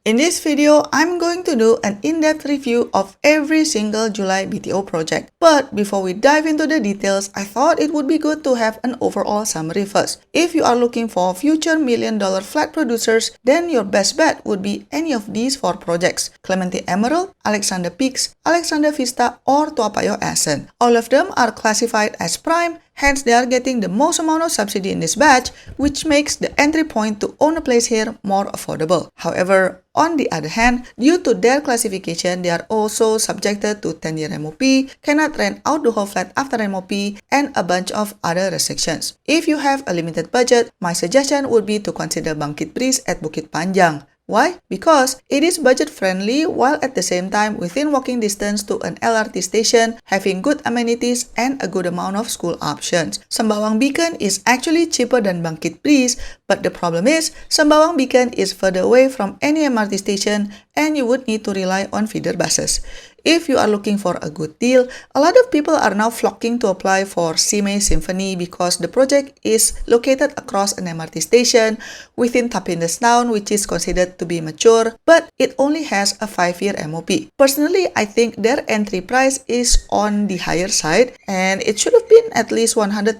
In this video, I'm going to do an in-depth review of every single July BTO project. But before we dive into the details, I thought it would be good to have an overall summary first. If you are looking for future million-dollar flat producers, then your best bet would be any of these four projects: Clementi Emerald, Alexandra Peaks, Alexandra Vista, or Toa Payoh Ascent. All of them are classified as prime, hence they are getting the most amount of subsidy in this batch, which makes the entry point to own a place here more affordable. However, on the other hand, due to their classification, they are also subjected to 10-year MOP, cannot rent out the whole flat after MOP, and a bunch of other restrictions. If you have a limited budget, my suggestion would be to consider Bangkit Breeze at Bukit Panjang. Why? Because it is budget-friendly while at the same time within walking distance to an LRT station, having good amenities and a good amount of school options. Sembawang Beacon is actually cheaper than Bangkit Breeze, but the problem is Sembawang Beacon is further away from any MRT station and you would need to rely on feeder buses. If you are looking for a good deal, a lot of people are now flocking to apply for Simei Symphony because the project is located across an MRT station within tampines town, which is considered to be mature, but it only has a 5-year MOP. Personally, I think their entry price is on the higher side and it should have been at least $100,000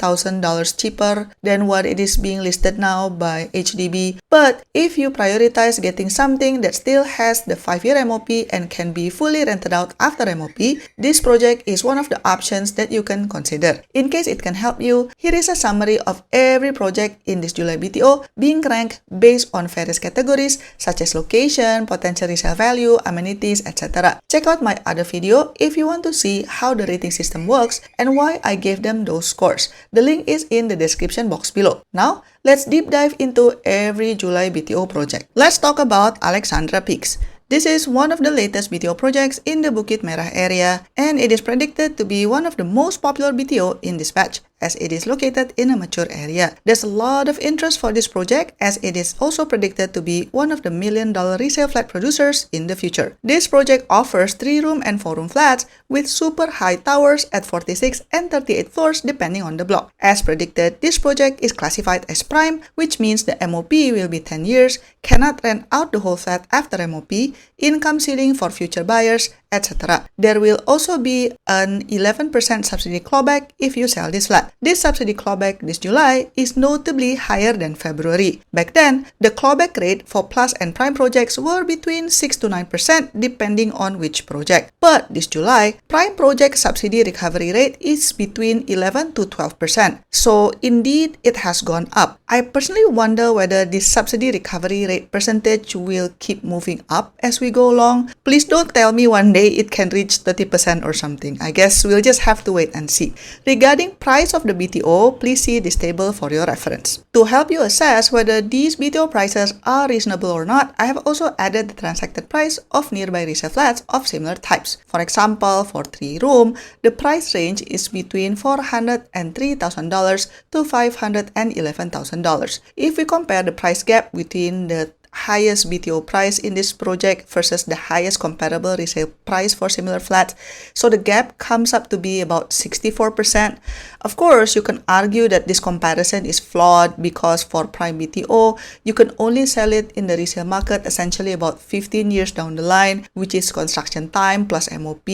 cheaper than what it is being listed now by HDB. But if you prioritize getting something that still has the 5-year MOP and can be fully rented out after MOP, this project is one of the options that you can consider. In case it can help you, here is a summary of every project in this July BTO being ranked based on various categories such as location, potential resale value, amenities, etc. Check out my other video if you want to see how the rating system works and why I gave them those scores. The link is in the description box below. Now, let's deep dive into every July BTO project. Let's talk about Alexandra Peaks. This is one of the latest BTO projects in the Bukit Merah area, and it is predicted to be one of the most popular BTO in this batch, as it is located in a mature area. There's a lot of interest for this project, as it is also predicted to be one of the million-dollar resale flat producers in the future. This project offers 3-room and 4-room flats with super high towers at 46 and 38 floors depending on the block. As predicted, this project is classified as prime, which means the MOP will be 10 years, cannot rent out the whole flat after MOP, income ceiling for future buyers, etc. There will also be an 11% subsidy clawback if you sell this flat. This subsidy clawback this July is notably higher than February. Back then, the clawback rate for plus and prime projects were between 6 to 9% depending on which project. But this July, prime project subsidy recovery rate is between 11 to 12%. So indeed, it has gone up. I personally wonder whether this subsidy recovery rate percentage will keep moving up as we go along. Please don't tell me one day it can reach 30% or something. I guess we'll just have to wait and see. Regarding price of the BTO, please see this table for your reference. To help you assess whether these BTO prices are reasonable or not, I have also added the transacted price of nearby resale flats of similar types. For example, for 3-room, the price range is between $403,000 to $511,000. If we compare the price gap between the highest BTO price in this project versus the highest comparable resale price for similar flats, so the gap comes up to be about 64%. Of course, you can argue that this comparison is flawed because for prime BTO, you can only sell it in the resale market essentially about 15 years down the line, which is construction time plus MOP,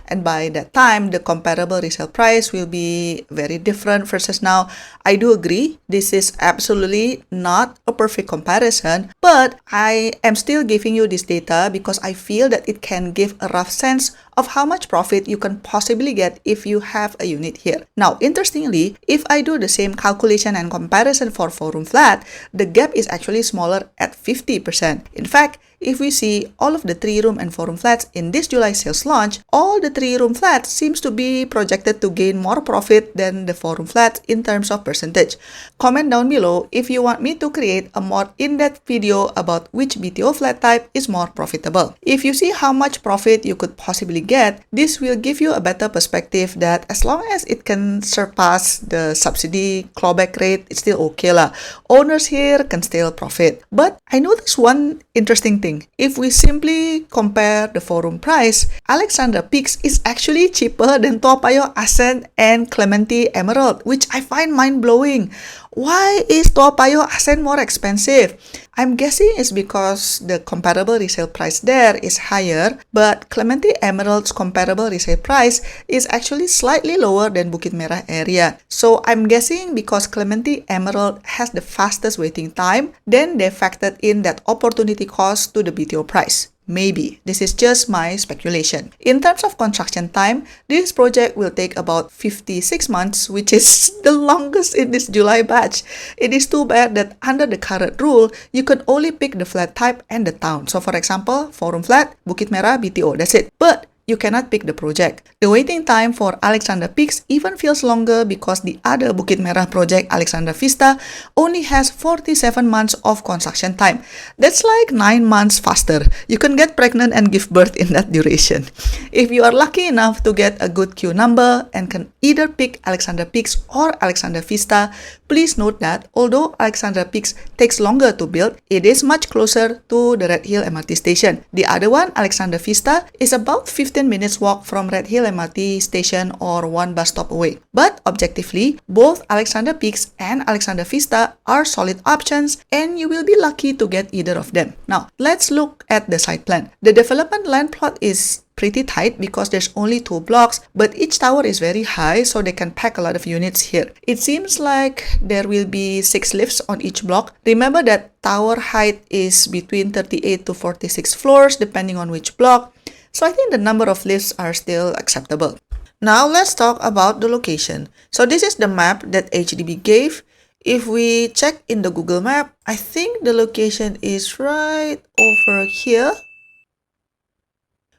and by that time, the comparable resale price will be very different versus now. I do agree, this is absolutely not a perfect comparison, but I am still giving you this data because I feel that it can give a rough sense of how much profit you can possibly get if you have a unit here. Now, interestingly, if I do the same calculation and comparison for 4-room flat, the gap is actually smaller at 50%. In fact, if we see all of the 3-room and 4-room flats in this July sales launch, all the 3-room flats seems to be projected to gain more profit than the 4-room flats in terms of percentage. Comment down below if you want me to create a more in-depth video about which BTO flat type is more profitable. If you see how much profit you could possibly get, this will give you a better perspective that as long as it can surpass the subsidy clawback rate, it's still okay lah. Owners here can still profit. But I noticed one interesting thing. If we simply compare the 4-room price, Alexandra Peaks is actually cheaper than Toa Payoh Ascent and Clementi Emerald, which I find mind-blowing. Why is Toa Payoh Ascent more expensive? I'm guessing it's because the comparable resale price there is higher, but Clementi Emerald's comparable resale price is actually slightly lower than Bukit Merah area. So I'm guessing because Clementi Emerald has the fastest waiting time, then they factored in that opportunity cost to the BTO price. Maybe. This is just my speculation. In terms of construction time, this project will take about 56 months, which is the longest in this July batch. It is too bad that under the current rule, you can only pick the flat type and the town. So for example, 4-room flat, Bukit Merah, BTO, that's it. But you cannot pick the project. The waiting time for Alexandra Peaks even feels longer because the other Bukit Merah project, Alexandra Vista, only has 47 months of construction time. That's like 9 months faster. You can get pregnant and give birth in that duration. If you are lucky enough to get a good queue number and can either pick Alexandra Peaks or Alexandra Vista, please note that although Alexandra Peaks takes longer to build, it is much closer to the Redhill MRT station. The other one, Alexandra Vista, is about 15 minutes walk from Redhill MRT station or one bus stop away. But objectively, both Alexandra Peaks and Alexandra Vista are solid options and you will be lucky to get either of them. Now, let's look at the site plan. The development land plot is pretty tight because there's only 2 blocks, but each tower is very high, so they can pack a lot of units here. It seems like there will be 6 lifts on each block. Remember that tower height is between 38 to 46 floors depending on which block, so I think the number of lifts are still acceptable. Now let's talk about the location. So this is the map that HDB gave. If we check in the Google map, I think the location is right over here,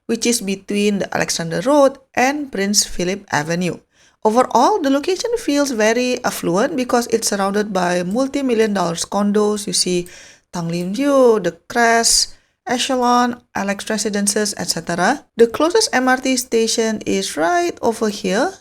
which is between the Alexander Road and Prince Philip Avenue. Overall, the location feels very affluent because it's surrounded by multi-million-dollar condos. You see Tanglin View, the Crest, Echelon, Alex Residences, etc. The closest MRT station is right over here.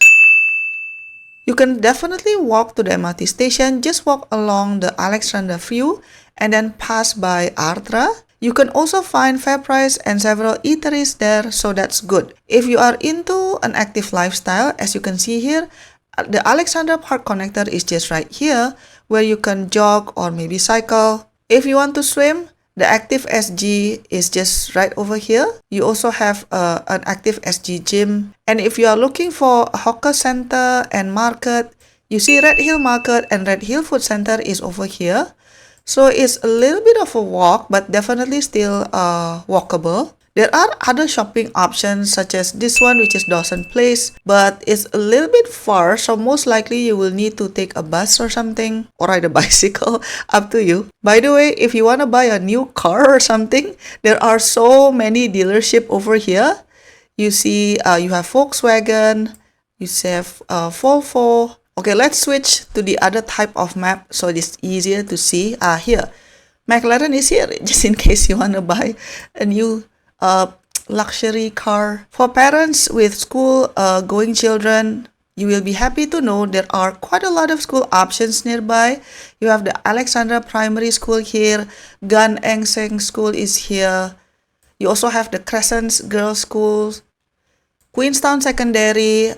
You can definitely walk to the MRT station, just walk along the Alexandra View and then pass by Artra. You can also find FairPrice and several eateries there, so that's good. If you are into an active lifestyle, as you can see here, the Alexandra Park connector is just right here, where you can jog or maybe cycle. If you want to swim, the Active SG is just right over here. You also have an Active SG gym. And if you are looking for a hawker center and market, you see Redhill Market and Redhill Food Center is over here. So it's a little bit of a walk, but definitely still walkable. There are other shopping options such as this one, which is Dawson Place, but it's a little bit far, so most likely you will need to take a bus or something, or ride a bicycle, up to you. By the way, if you want to buy a new car or something, there are so many dealerships over here. You see, you have Volkswagen, you have Volvo. Okay, let's switch to the other type of map so it's easier to see. Here, McLaren is here, just in case you want to buy a new luxury car. For parents with school-going children, you will be happy to know there are quite a lot of school options nearby. You have the Alexandra Primary School here, Gan Eng Seng School is here. You also have the Crescents Girls' School, Queenstown Secondary,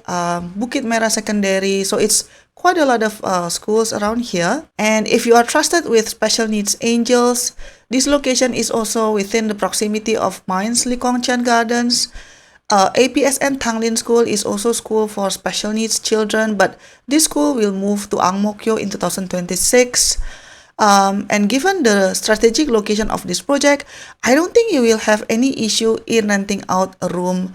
Bukit Merah Secondary. So it's quite a lot of schools around here. And if you are trusted with special needs angels, this location is also within the proximity of Mines Likongchan Gardens. APSN Tanglin School is also school for special needs children, but this school will move to Ang Mo Kio in 2026. And given the strategic location of this project, I don't think you will have any issue in renting out a room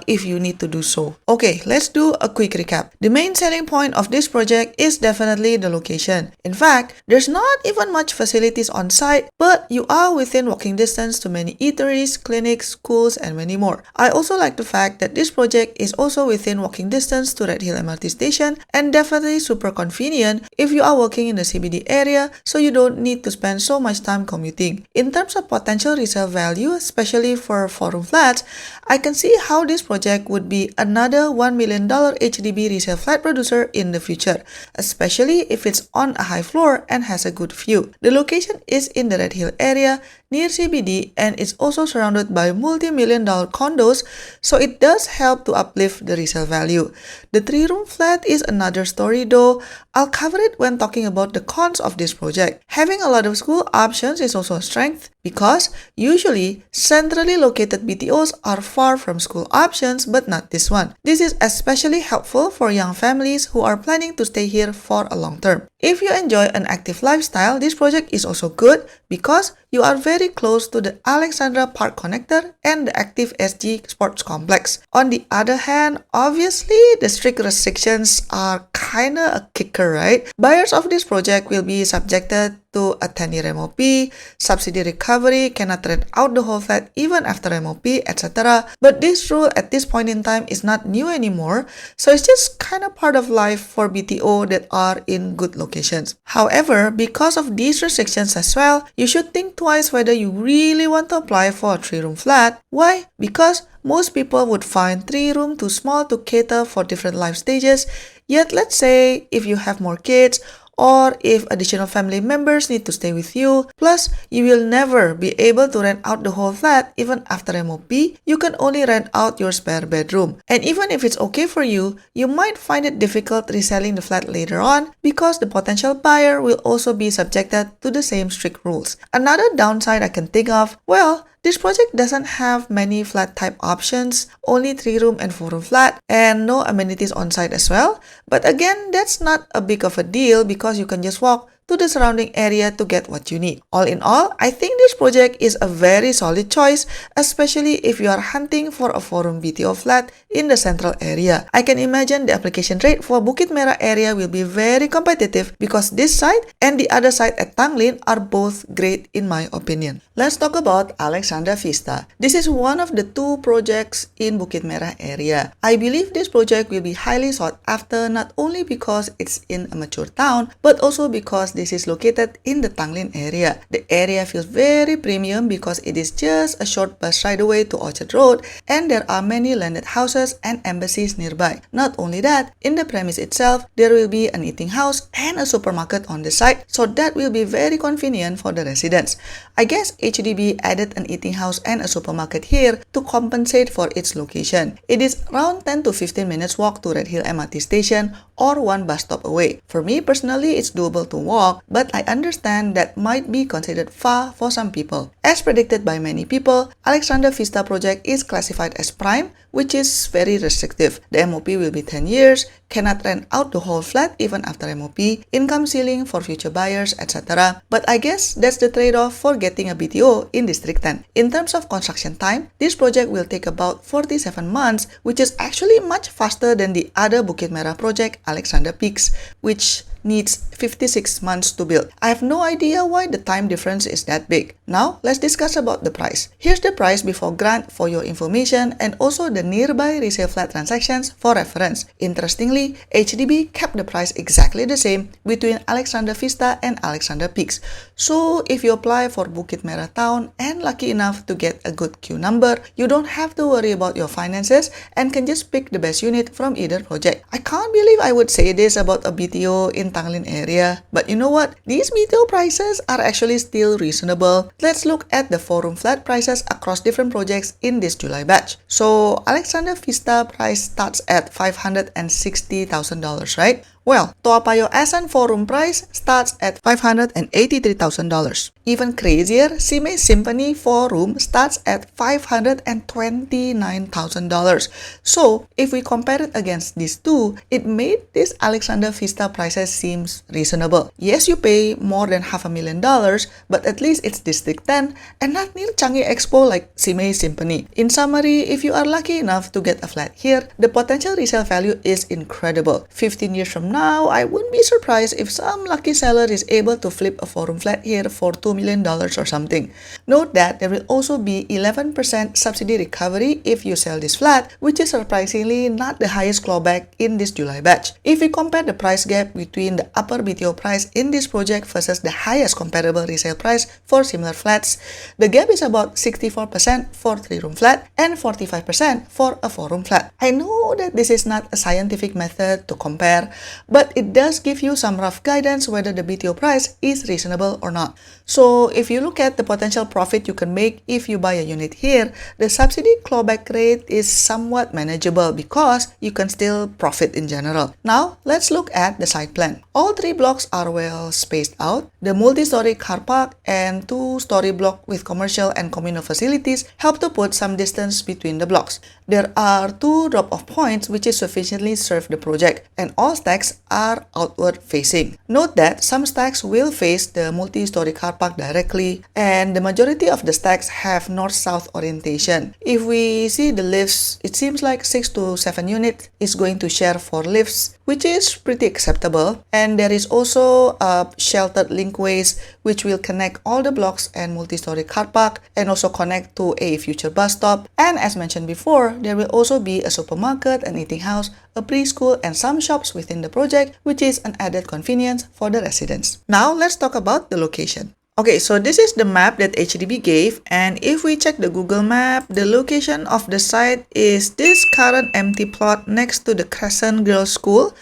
if you need to do so. Okay, let's do a quick recap. The main selling point of this project is definitely the location. In fact, there's not even much facilities on site, but you are within walking distance to many eateries, clinics, schools, and many more. I also like the fact that this project is also within walking distance to Redhill MRT station and definitely super convenient if you are working in the CBD area, so you don't need to spend so much time commuting. In terms of potential resale value, especially for 4-room flats, I can see how this project would be another $1 million HDB resale flat producer in the future, especially if it's on a high floor and has a good view. The location is in the Redhill area near CBD, and it's also surrounded by multi-million-dollar condos, so it does help to uplift the resale value. The 3-room flat is another story though. I'll cover it when talking about the cons of this project. Having a lot of school options is also a strength because usually centrally located BTOs are far from school options, but not this one. This is especially helpful for young families who are planning to stay here for a long term. If you enjoy an active lifestyle, this project is also good because you are very close to the Alexandra Park Connector and the Active SG Sports Complex. On the other hand, obviously, the strict restrictions are kinda a kicker, right? Buyers of this project will be subjected to a 10-year MOP, subsidy recovery, cannot rent out the whole flat even after MOP, etc. But this rule at this point in time is not new anymore, so it's just kind of part of life for BTO that are in good locations. However, because of these restrictions as well, you should think twice whether you really want to apply for a 3-room flat. Why? Because most people would find 3-room too small to cater for different life stages. Yet, let's say if you have more kids, or if additional family members need to stay with you, plus you will never be able to rent out the whole flat even after MOP, you can only rent out your spare bedroom. And even if it's okay for you, you might find it difficult reselling the flat later on because the potential buyer will also be subjected to the same strict rules. Another downside I can think of, well, this project doesn't have many flat type options, only 3-room and 4-room flat, and no amenities on site as well. But again, that's not a big of a deal because you can just walk to the surrounding area to get what you need. All in all, I think this project is a very solid choice, especially if you are hunting for a 4-room BTO flat in the central area. I can imagine the application rate for Bukit Merah area will be very competitive because this site and the other site at Tanglin are both great in my opinion. Let's talk about Alexandra Vista. This is one of the 2 projects in Bukit Merah area. I believe this project will be highly sought after not only because it's in a mature town, but also because this is located in the Tanglin area. The area feels very premium because it is just a short bus ride away to Orchard Road and there are many landed houses and embassies nearby. Not only that, in the premise itself, there will be an eating house and a supermarket on the site, so that will be very convenient for the residents. I guess HDB added an eating house and a supermarket here to compensate for its location. It is around 10 to 15 minutes walk to Redhill MRT station or 1 bus stop away. For me personally, it's doable to walk, but I understand that might be considered far for some people. As predicted by many people, Alexandra Vista project is classified as prime, which is very restrictive. The MOP will be 10 years, cannot rent out the whole flat even after MOP, income ceiling for future buyers, etc. But I guess that's the trade-off for getting a BTO in District 10. In terms of construction time, this project will take about 47 months, which is actually much faster than the other Bukit Merah project, Alexandra Peaks, which needs 56 months to build. I have no idea why the time difference is that big. Now, let's discuss about the price. Here's the price before grant for your information and also the nearby resale flat transactions for reference. Interestingly, HDB kept the price exactly the same between Alexandra Vista and Alexandra Peaks. So, if you apply for Bukit Merah Town and lucky enough to get a good queue number, you don't have to worry about your finances and can just pick the best unit from either project. I can't believe I would say this about a BTO in Tanglin area, but you know what? These BTO prices are actually still reasonable. Let's look at the 4-room flat prices across different projects in this July batch. So, Alexandra Vista price starts at $560,000, right? Well, Toa Payoh Ascent 4-room price starts at $583,000. Even crazier, Simei Symphony 4-room starts at $529,000. So, if we compare it against these two, it made this Alexandra Vista prices seems reasonable. Yes, you pay more than $500,000, but at least it's District 10 and not near Changi Expo like Simei Symphony. In summary, if you are lucky enough to get a flat here, the potential resale value is incredible. 15 years from now, I wouldn't be surprised if some lucky seller is able to flip a 4-room flat here for $2 million or something. Note that there will also be 11% subsidy recovery if you sell this flat, which is surprisingly not the highest clawback in this July batch. If we compare the price gap between the upper BTO price in this project versus the highest comparable resale price for similar flats, the gap is about 64% for 3-room flat and 45% for a 4-room flat. I know that this is not a scientific method to compare, but it does give you some rough guidance whether the BTO price is reasonable or not. So if you look at the potential profit you can make if you buy a unit here, the subsidy clawback rate is somewhat manageable because you can still profit in general. Now let's look at the site plan. All 3 blocks are well spaced out. The multi-story car park and 2-story block with commercial and communal facilities help to put some distance between the blocks. There are 2 drop-off points which is sufficiently serve the project, and all stacks are outward facing. Note that some stacks will face the multi-story car park directly, and the majority of the stacks have north-south orientation. If we see the lifts, it seems like 6 to 7 units is going to share 4 lifts, which is pretty acceptable. And there is also sheltered linkways which will connect all the blocks and multi-story car park and also connect to a future bus stop. And as mentioned before, there will also be a supermarket, an eating house, a preschool, and some shops within the project, which is an added convenience for the residents. Now let's talk about the location. Okay, so this is the map that HDB gave, and if we check the Google map, the location of the site is this current empty plot next to the Crescent Girls School.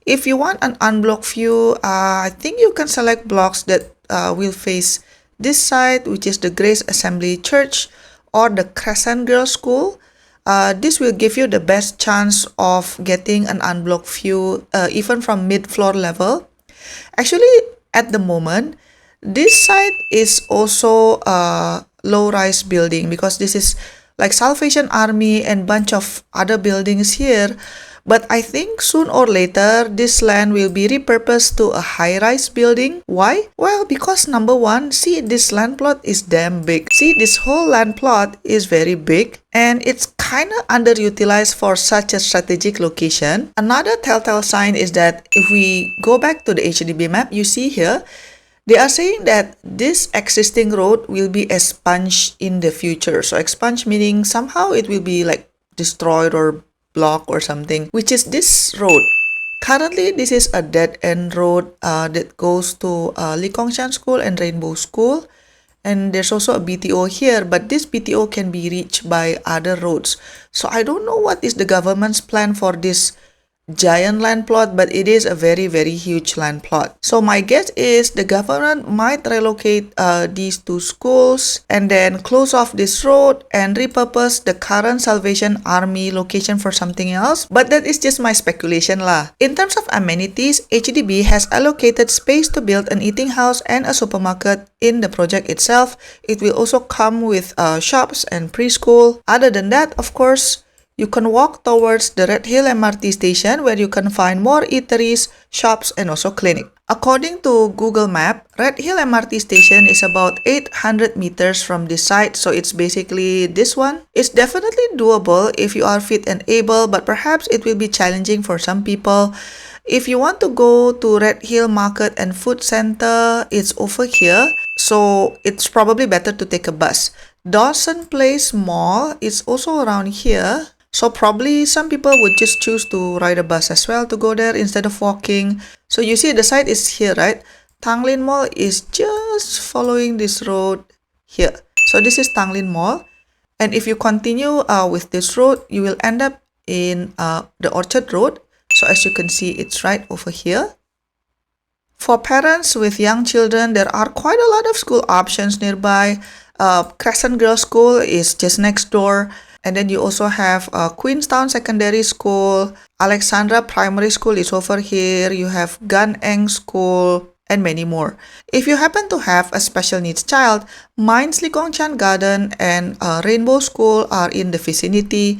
If you want an unblocked view, I think you can select blocks that will face this side, which is the Grace Assembly Church or the Crescent Girls School. This will give you the best chance of getting an unblocked view even from mid-floor level. Actually, at the moment, this site is also a low-rise building because this is like Salvation Army and bunch of other buildings here. But I think soon or later, this land will be repurposed to a high-rise building. Why? Well, because number one, see, this land plot is damn big. See, this whole land plot is very big and it's kind of underutilized for such a strategic location. Another telltale sign is that if we go back to the HDB map, you see here, they are saying that this existing road will be expunged in the future. So expunged meaning somehow it will be like destroyed or blocked or something, which is this road. Currently, this is a dead-end road that goes to Lee Kong Chian School and Rainbow School. And there's also a BTO here, but this BTO can be reached by other roads. So I don't know what is the government's plan for this giant land plot, but it is a very, very huge land plot. So my guess is the government might relocate these 2 schools and then close off this road and repurpose the current Salvation Army location for something else. But that is just my speculation lah. In terms of amenities, HDB has allocated space to build an eating house and a supermarket in the project itself. It will also come with shops and preschool. Other than that, of course, you can walk towards the Redhill MRT station where you can find more eateries, shops, and also clinic. According to Google Map, Redhill MRT station is about 800 meters from this site, so it's basically this one. It's definitely doable if you are fit and able, but perhaps it will be challenging for some people. If you want to go to Redhill Market and Food Center, it's over here, so it's probably better to take a bus. Dawson Place Mall is also around here. So probably some people would just choose to ride a bus as well to go there instead of walking. So you see the site is here, right? Tanglin Mall is just following this road here. So this is Tanglin Mall. And if you continue with this road, you will end up in the Orchard Road. So as you can see, it's right over here. For parents with young children, there are quite a lot of school options nearby. Crescent Girls School is just next door. And then you also have Queenstown Secondary School, Alexandra Primary School is over here, you have Gan Eng School, and many more. If you happen to have a special needs child, Mines Lee Kong Chian Garden and Rainbow School are in the vicinity.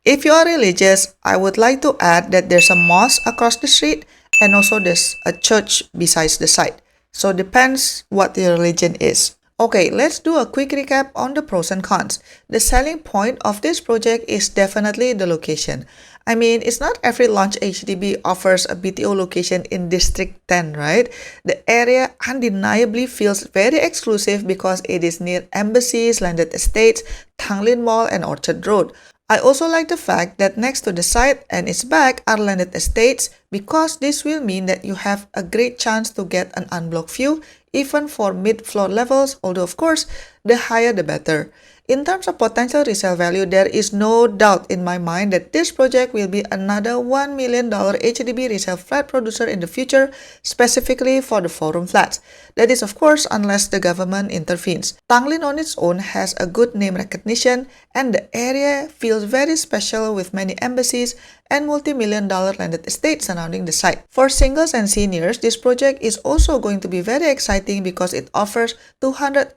If you are religious, I would like to add that there's a mosque across the street and also there's a church besides the site. So depends what your religion is. Okay, let's do a quick recap on the pros and cons. The selling point of this project is definitely the location. I mean, it's not every launch HDB offers a BTO location in District 10, right? The area undeniably feels very exclusive because it is near embassies, landed estates, Tanglin Mall, and Orchard Road. I also like the fact that next to the site and its back are landed estates because this will mean that you have a great chance to get an unblocked view even for mid-floor levels, although of course, the higher the better. In terms of potential resale value, there is no doubt in my mind that this project will be another $1 million HDB resale flat producer in the future, specifically for the 4-room flats. That is, of course, unless the government intervenes. Tanglin on its own has a good name recognition, and the area feels very special with many embassies and multi-million-dollar landed estates surrounding the site. For singles and seniors, this project is also going to be very exciting because it offers 240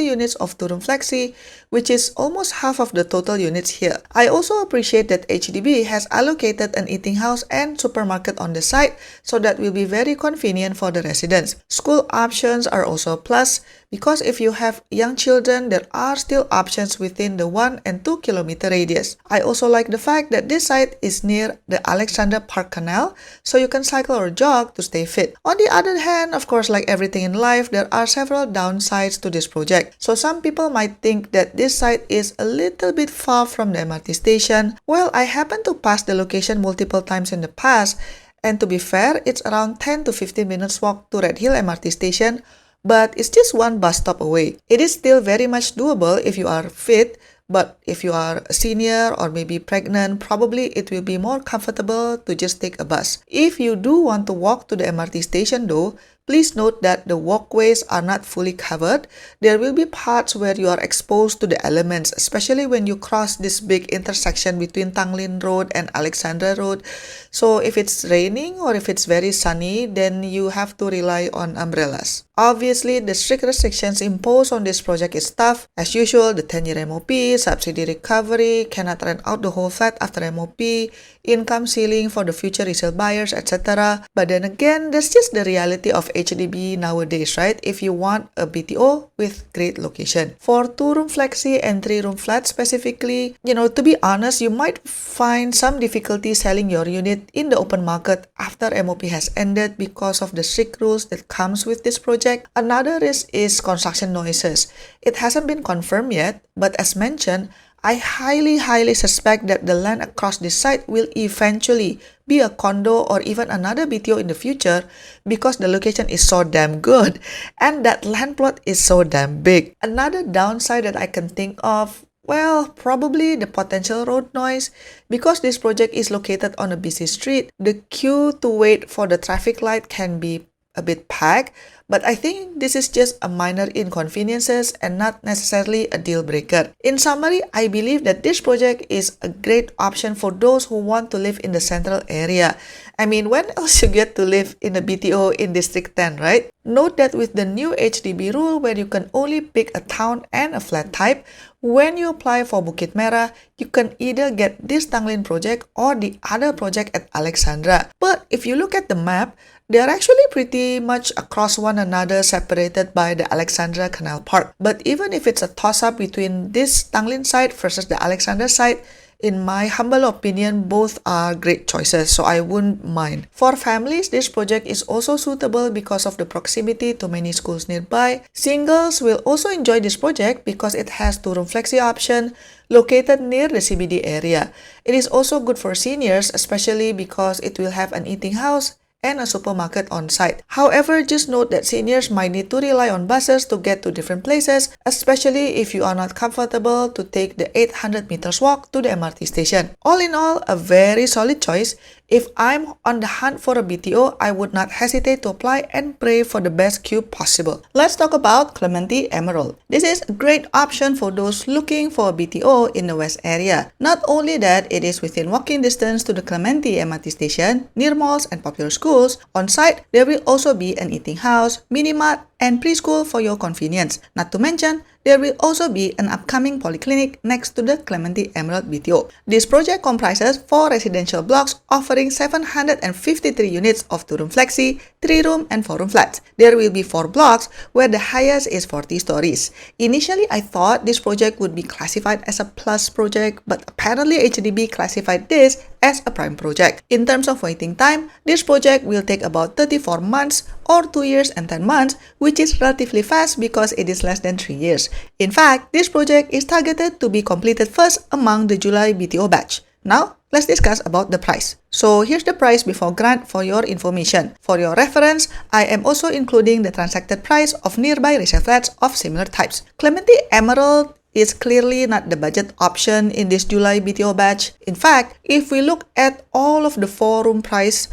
units of 2-room flexi, which is almost half of the total units here. I also appreciate that HDB has allocated an eating house and supermarket on the site, so that will be very convenient for the residents. School options are also a plus, because if you have young children, there are still options within the 1 and 2 kilometer radius. I also like the fact that this site is near the Alexandra Park Canal, so you can cycle or jog to stay fit. On the other hand, of course, like everything in life, there are several downsides to this project. So some people might think that this site is a little bit far from the MRT station. Well, I happened to pass the location multiple times in the past, and to be fair, it's around 10 to 15 minutes walk to Redhill MRT station, but it's just one bus stop away. It is still very much doable if you are fit, but if you are a senior or maybe pregnant, probably it will be more comfortable to just take a bus. If you do want to walk to the MRT station though, please note that the walkways are not fully covered. There will be parts where you are exposed to the elements, especially when you cross this big intersection between Tanglin Road and Alexandra Road. So if it's raining or if it's very sunny, then you have to rely on umbrellas. Obviously, the strict restrictions imposed on this project is tough. As usual, the 10-year MOP, subsidy recovery, cannot rent out the whole flat after MOP, income ceiling for the future resale buyers, etc. But then again, that's just the reality of HDB nowadays, right? If you want a BTO with great location. For 2-room flexi and 3-room flat specifically, to be honest, you might find some difficulty selling your unit in the open market after MOP has ended because of the strict rules that comes with this project. Another risk is construction noises. It hasn't been confirmed yet, but as mentioned, I highly suspect that the land across this site will eventually be a condo or even another BTO in the future because the location is so damn good and that land plot is so damn big. Another downside that I can think of, well, probably the potential road noise. Because this project is located on a busy street, the queue to wait for the traffic light can be a bit packed, but I think this is just a minor inconveniences and not necessarily a deal breaker. In summary, I believe that this project is a great option for those who want to live in the central area. I mean, when else you get to live in a BTO in District 10, right? Note that with the new HDB rule where you can only pick a town and a flat type, when you apply for Bukit Merah, you can either get this Tanglin project or the other project at Alexandra. But if you look at the map, they are actually pretty much across one another, separated by the Alexandra Canal Park. But even if it's a toss-up between this Tanglin site versus the Alexandra site, in my humble opinion, both are great choices, so I wouldn't mind. For families, this project is also suitable because of the proximity to many schools nearby. Singles will also enjoy this project because it has 2-room flexi option located near the CBD area. It is also good for seniors, especially because it will have an eating house and a supermarket on site. However, just note that seniors might need to rely on buses to get to different places, especially if you are not comfortable to take the 800 meters walk to the MRT station. All in all, a very solid choice. If I'm on the hunt for a BTO, I would not hesitate to apply and pray for the best queue possible. Let's talk about Clementi Emerald. This is a great option for those looking for a BTO in the West area. Not only that, it is within walking distance to the Clementi MRT station, near malls and popular schools. On site, there will also be an eating house, mini-mart, and preschool for your convenience. Not to mention, there will also be an upcoming polyclinic next to the Clementi Emerald BTO. This project comprises 4 residential blocks offering 753 units of 2-room flexi, 3-room and 4-room flats. There will be 4 blocks where the highest is 40 stories. Initially, I thought this project would be classified as a plus project, but apparently HDB classified this as a prime project. In terms of waiting time, this project will take about 34 months or 2 years and 10 months, which is relatively fast because it is less than 3 years. In fact, this project is targeted to be completed first among the July BTO batch. Now, let's discuss about the price. So here's the price before grant for your information. For your reference, I am also including the transacted price of nearby resale flats of similar types. Clementi Emerald is clearly not the budget option in this July BTO batch. In fact, if we look at all of the 4-room price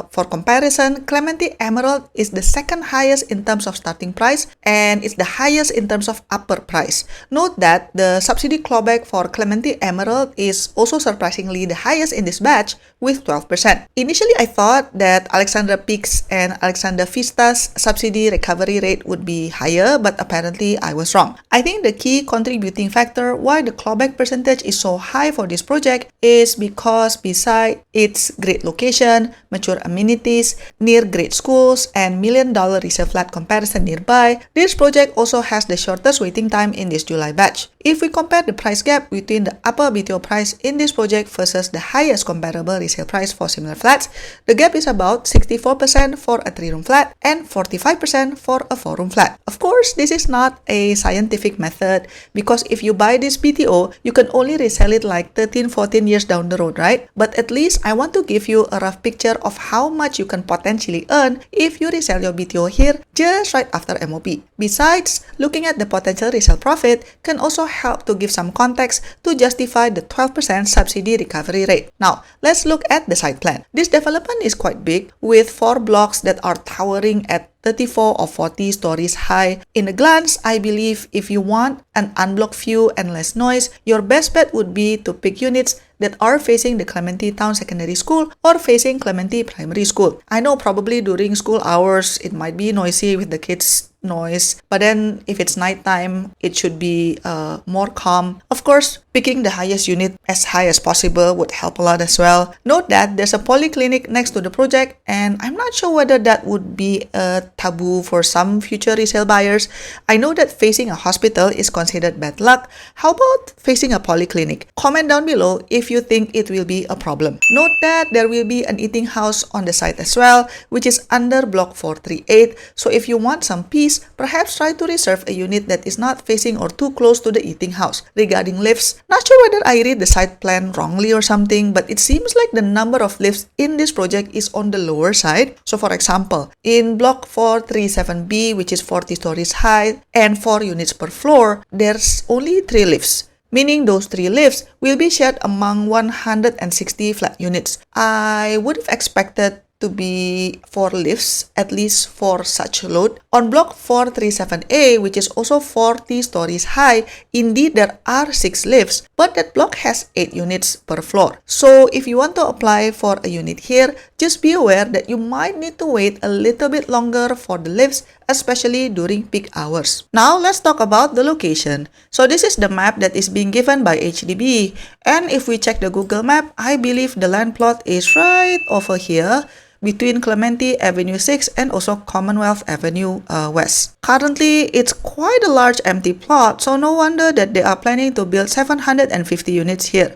for comparison, Clementi Emerald is the second highest in terms of starting price and it's the highest in terms of upper price. Note that the subsidy clawback for Clementi Emerald is also surprisingly the highest in this batch with 12%. Initially, I thought that Alexandra Peaks and Alexandra Vista's subsidy recovery rate would be higher, but apparently I was wrong. I think the key contributing factor why the clawback percentage is so high for this project is because besides its great location, mature amenities, near great schools, and $1 million resale flat comparison nearby, this project also has the shortest waiting time in this July batch. If we compare the price gap between the upper BTO price in this project versus the highest comparable resale price for similar flats, the gap is about 64% for a 3-room flat and 45% for a 4-room flat. Of course, this is not a scientific method because if you buy this BTO, you can only resell it like 13-14 years down the road, right? But at least I want to give you a rough picture of how much you can potentially earn if you resell your BTO here just right after MOP. Besides, looking at the potential resale profit can also help to give some context to justify the 12% subsidy recovery rate. Now, let's look at the site plan. This development is quite big with 4 blocks that are towering at 34 or 40 stories high. In a glance, I believe if you want an unblocked view and less noise, your best bet would be to pick units that are facing the Clementi Town Secondary School or facing Clementi Primary School. I know probably during school hours, it might be noisy with the kids' noise, but then if it's nighttime, it should be more calm. Of course, picking the highest unit as high as possible would help a lot as well. Note that there's a polyclinic next to the project, and I'm not sure whether that would be a taboo for some future resale buyers. I know that facing a hospital is considered bad luck. How about facing a polyclinic? Comment down below if you think it will be a problem. Note that there will be an eating house on the site as well, which is under block 438. So if you want some peace, perhaps try to reserve a unit that is not facing or too close to the eating house. Regarding lifts, not sure whether I read the site plan wrongly or something, but it seems like the number of lifts in this project is on the lower side. So for example, in block 437B, which is 40 stories high and 4 units per floor, there's only 3 lifts. Meaning those 3 lifts will be shared among 160 flat units. I would have expected to be 4 lifts, at least for such load. On block 437A, which is also 40 stories high, indeed there are 6 lifts, but that block has 8 units per floor. So if you want to apply for a unit here, just be aware that you might need to wait a little bit longer for the lifts, especially during peak hours. Now let's talk about the location. So this is the map that is being given by HDB, and if we check the Google map, I believe the land plot is right over here between Clementi Avenue 6 and also Commonwealth Avenue West. Currently, it's quite a large empty plot, so no wonder that they are planning to build 750 units here.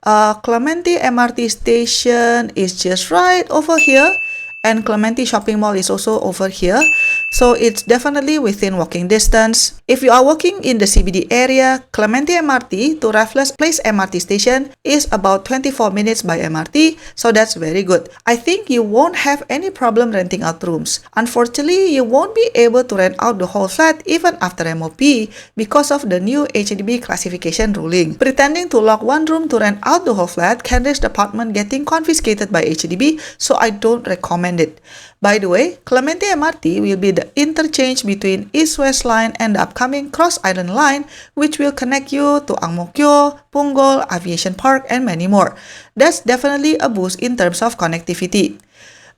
Clementi MRT station is just right over here, and Clementi Shopping Mall is also over here. So it's definitely within walking distance. If you are working in the CBD area, Clementi MRT to Raffles Place MRT station is about 24 minutes by MRT, so that's very good. I think you won't have any problem renting out rooms. Unfortunately, you won't be able to rent out the whole flat even after MOP because of the new HDB classification ruling. Pretending to lock one room to rent out the whole flat can risk the apartment getting confiscated by HDB, so I don't recommend it. By the way, Clementi MRT will be the interchange between East-West Line and the upcoming Cross Island Line, which will connect you to Ang Mo Kio, Punggol, Aviation Park, and many more. That's definitely a boost in terms of connectivity.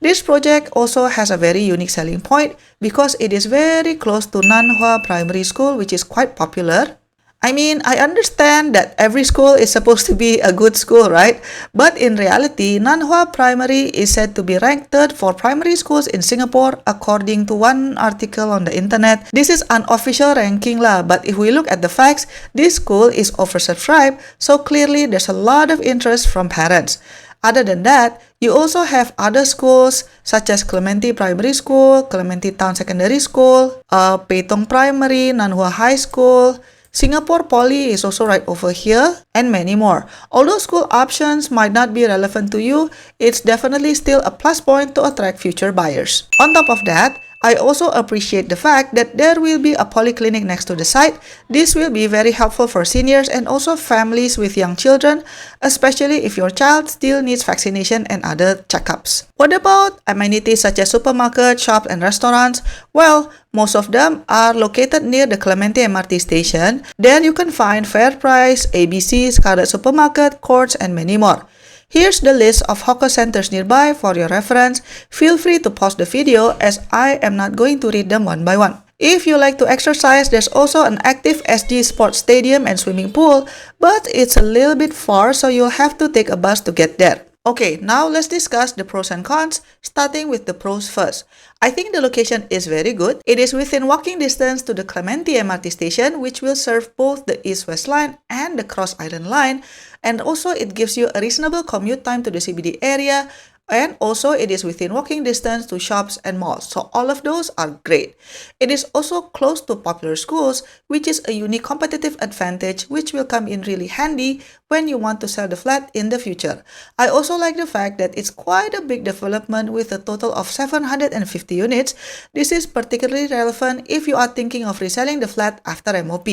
This project also has a very unique selling point because it is very close to Nan Hua Primary School, which is quite popular. I mean, I understand that every school is supposed to be a good school, right? But in reality, Nan Hua Primary is said to be ranked 3rd for primary schools in Singapore according to one article on the internet. This is unofficial ranking lah, but if we look at the facts, this school is oversubscribed, so clearly there's a lot of interest from parents. Other than that, you also have other schools such as Clementi Primary School, Clementi Town Secondary School, Peitong Primary, Nan Hua High School, Singapore Poly is also right over here, and many more. Although school options might not be relevant to you, it's definitely still a plus point to attract future buyers. On top of that, I also appreciate the fact that there will be a polyclinic next to the site. This will be very helpful for seniors and also families with young children, especially if your child still needs vaccination and other checkups. What about amenities such as supermarket, shops, and restaurants? Well, most of them are located near the Clementi MRT station. There you can find Fair Price, ABC, Scarlet Supermarket, Courts, and many more. Here's the list of hawker centers nearby for your reference. Feel free to pause the video as I am not going to read them one by one. If you like to exercise, there's also an active SG Sports Stadium and swimming pool, but it's a little bit far, so you'll have to take a bus to get there. Okay, now let's discuss the pros and cons, starting with the pros first. I think the location is very good. It is within walking distance to the Clementi MRT station, which will serve both the East-West line and the Cross Island line. And also, it gives you a reasonable commute time to the CBD area. And also, it is within walking distance to shops and malls. So all of those are great. It is also close to popular schools, which is a unique competitive advantage which will come in really handy when you want to sell the flat in the future. I also like the fact that it's quite a big development with a total of 750 units. This is particularly relevant if you are thinking of reselling the flat after MOP.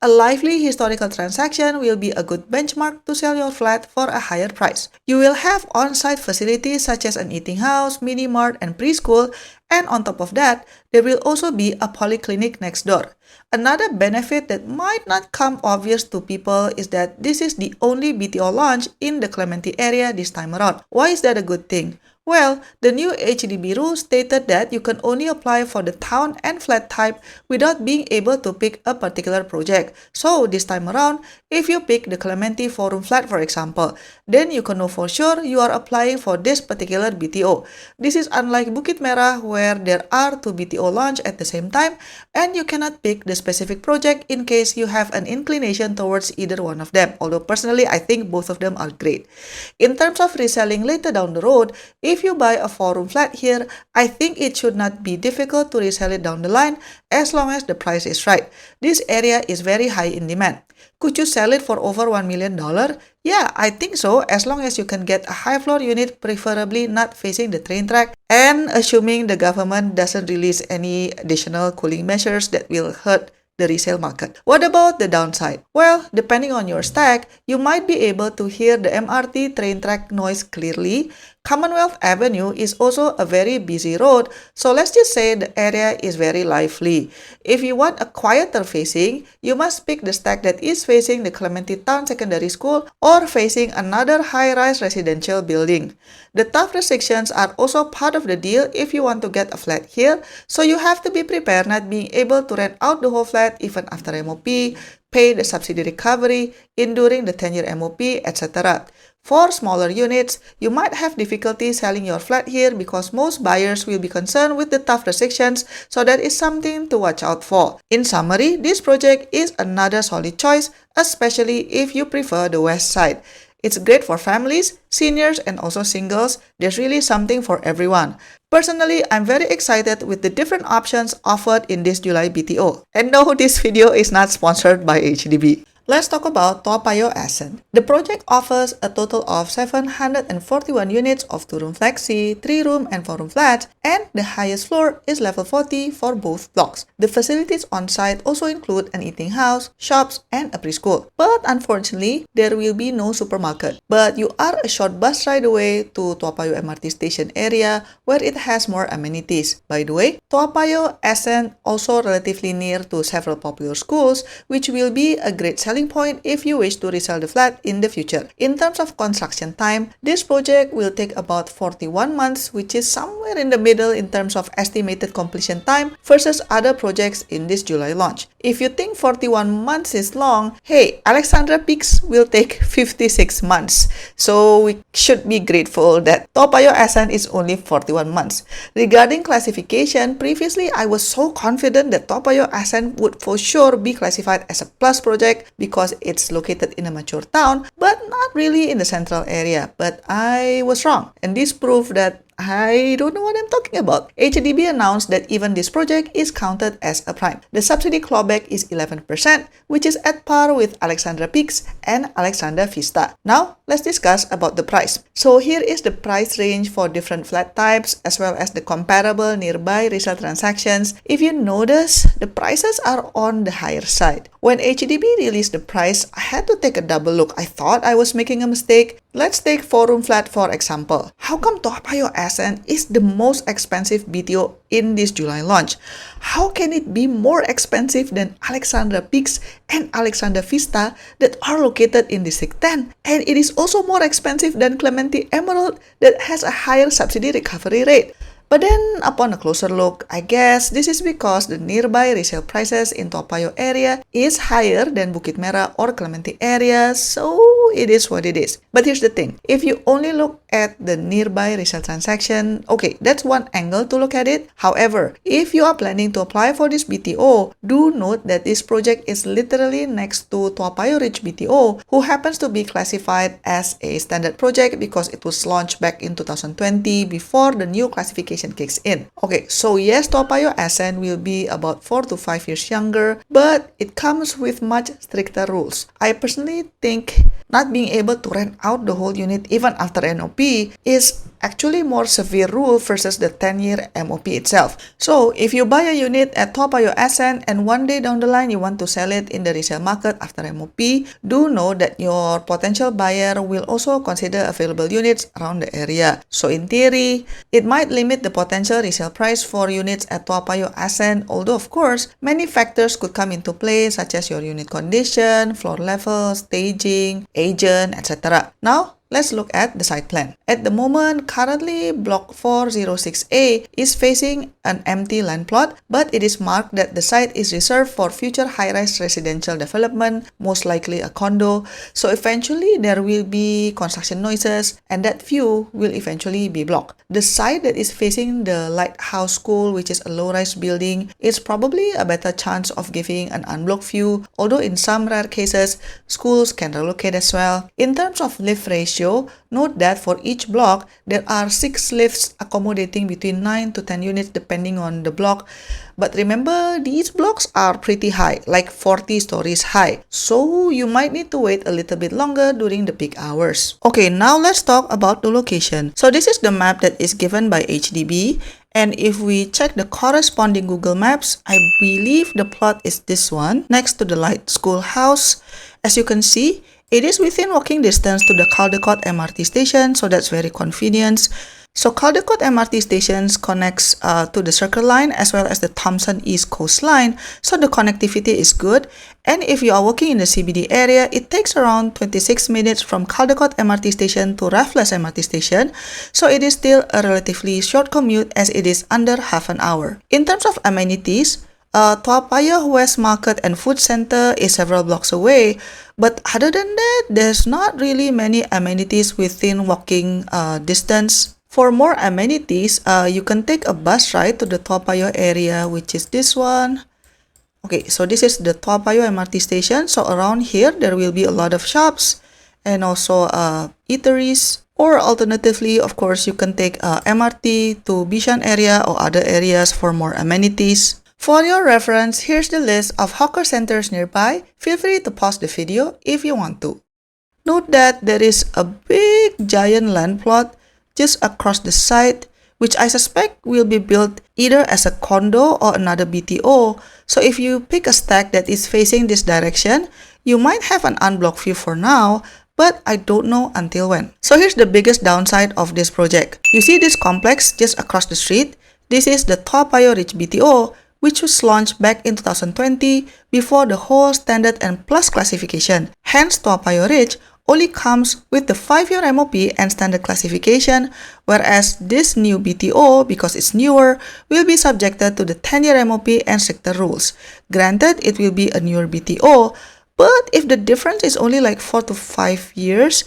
A lively historical transaction will be a good benchmark to sell your flat for a higher price. You will have on-site facilities such as an eating house, mini mart, and preschool, and on top of that, there will also be a polyclinic next door. Another benefit that might not come obvious to people is that this is the only BTO launch in the Clementi area this time around. Why is that a good thing? Well, the new HDB rule stated that you can only apply for the town and flat type without being able to pick a particular project. So this time around, if you pick the Clementi 4-room flat for example, then you can know for sure you are applying for this particular BTO. This is unlike Bukit Merah where there are 2 BTO launch at the same time and you cannot pick the specific project in case you have an inclination towards either one of them. Although personally, I think both of them are great. In terms of reselling later down the road, if you buy a 4-room flat here, I think it should not be difficult to resell it down the line as long as the price is right. This area is very high in demand. Could you sell it for over $1 million? Yeah, I think so, as long as you can get a high floor unit, preferably not facing the train track, and assuming the government doesn't release any additional cooling measures that will hurt the resale market. What about the downside? Well, depending on your stack, you might be able to hear the MRT train track noise clearly. Commonwealth Avenue is also a very busy road, so let's just say the area is very lively. If you want a quieter facing, you must pick the stack that is facing the Clementi Town Secondary School or facing another high-rise residential building. The tough restrictions are also part of the deal if you want to get a flat here, so you have to be prepared not being able to rent out the whole flat even after MOP, pay the subsidy recovery, enduring the 10-year MOP, etc. For smaller units, you might have difficulty selling your flat here because most buyers will be concerned with the tough restrictions, so that is something to watch out for. In summary, this project is another solid choice, especially if you prefer the west side. It's great for families, seniors, and also singles. There's really something for everyone. Personally, I'm very excited with the different options offered in this July BTO. And no, this video is not sponsored by HDB. Let's talk about Toa Payoh Ascent. The project offers a total of 741 units of 2-room flexi, 3-room and 4-room flats, and the highest floor is level 40 for both blocks. The facilities on site also include an eating house, shops, and a preschool. But unfortunately, there will be no supermarket. But you are a short bus ride away to Toa Payoh MRT station area where it has more amenities. By the way, Toa Payoh Ascent also relatively near to several popular schools, which will be a great selling point if you wish to resell the flat in the future. In terms of construction time, this project will take about 41 months, which is somewhere in the middle in terms of estimated completion time versus other projects in this July launch. If you think 41 months is long, hey, Alexandra Peaks will take 56 months. So we should be grateful that Toa Payoh Ascent is only 41 months. Regarding classification, previously I was so confident that Toa Payoh Ascent would for sure be classified as a plus project because it's located in a mature town, but not really in the central area. But I was wrong, and this proved that I don't know what I'm talking about. HDB announced that even this project is counted as a prime. The subsidy clawback is 11%, which is at par with Alexandra Peaks and Alexandra Vista. Now, let's discuss about the price. So here is the price range for different flat types as well as the comparable nearby resale transactions. If you notice, the prices are on the higher side. When HDB released the price, I had to take a double look. I thought I was making a mistake. Let's take 4-room flat for example. How come Toa Payoh Ascent is the most expensive BTO in this July launch? How can it be more expensive than Alexandra Peaks and Alexandra Vista that are located in District 10? And it is also more expensive than Clementi Emerald that has a higher subsidy recovery rate. But then, upon a closer look, I guess this is because the nearby resale prices in Toa Payoh area is higher than Bukit Merah or Clementi area, so it is what it is. But here's the thing, if you only look at the nearby resale transaction, okay, that's one angle to look at it. However, if you are planning to apply for this BTO, do note that this project is literally next to Toa Payoh Ridge BTO, who happens to be classified as a standard project because it was launched back in 2020 before the new classification kicks in. Okay, so yes, Toa Payoh Ascent will be about 4 to 5 years younger, but it comes with much stricter rules. I personally think not being able to rent out the whole unit even after NOP is actually more severe rule versus the 10-year MOP itself. So if you buy a unit at Toa Payoh Ascent and one day down the line you want to sell it in the resale market after MOP, do know that your potential buyer will also consider available units around the area. So in theory, it might limit the potential resale price for units at Toa Payoh Ascent, although of course, many factors could come into play such as your unit condition, floor level, staging, agent, etc. Now, let's look at the site plan. At the moment, currently Block 406A is facing an empty land plot, but it is marked that the site is reserved for future high-rise residential development, most likely a condo. So eventually there will be construction noises and that view will eventually be blocked. The site that is facing the Lighthouse School, which is a low-rise building, is probably a better chance of giving an unblocked view, although in some rare cases, schools can relocate as well. In terms of lift ratio, note that for each block, there are 6 lifts accommodating between 9 to 10 units depending on the block. But remember, these blocks are pretty high, like 40 stories high. So you might need to wait a little bit longer during the peak hours. Okay, now let's talk about the location. So this is the map that is given by HDB. And if we check the corresponding Google Maps, I believe the plot is this one, next to the Light Schoolhouse. As you can see, it is within walking distance to the Caldecott MRT station, so that's very convenient. So Caldecott MRT stations connects to the Circle Line as well as the Thompson East Coast Line, so the connectivity is good. And if you are working in the CBD area, it takes around 26 minutes from Caldecott MRT station to Raffles MRT station, so it is still a relatively short commute as it is under half an hour. In terms of amenities, Toa Payoh West Market and Food Center is several blocks away, but other than that, there's not really many amenities within walking distance. For more amenities, you can take a bus ride to the Toa Payoh area, which is this one. Okay, so this is the Toa Payoh MRT station. So around here, there will be a lot of shops and also eateries. Or alternatively, of course, you can take MRT to Bishan area or other areas for more amenities. For your reference, here's the list of hawker centers nearby. Feel free to pause the video if you want to. Note that there is a big giant land plot just across the site, which I suspect will be built either as a condo or another BTO. So if you pick a stack that is facing this direction, you might have an unblocked view for now, but I don't know until when. So here's the biggest downside of this project. You see this complex just across the street? This is the Toa Payoh Ridge BTO, which was launched back in 2020 before the whole standard and plus classification. Hence, Toa Payoh Ridge only comes with the 5-year MOP and standard classification, whereas this new BTO, because it's newer, will be subjected to the 10-year MOP and stricter rules. Granted, it will be a newer BTO, but if the difference is only like 4 to 5 years,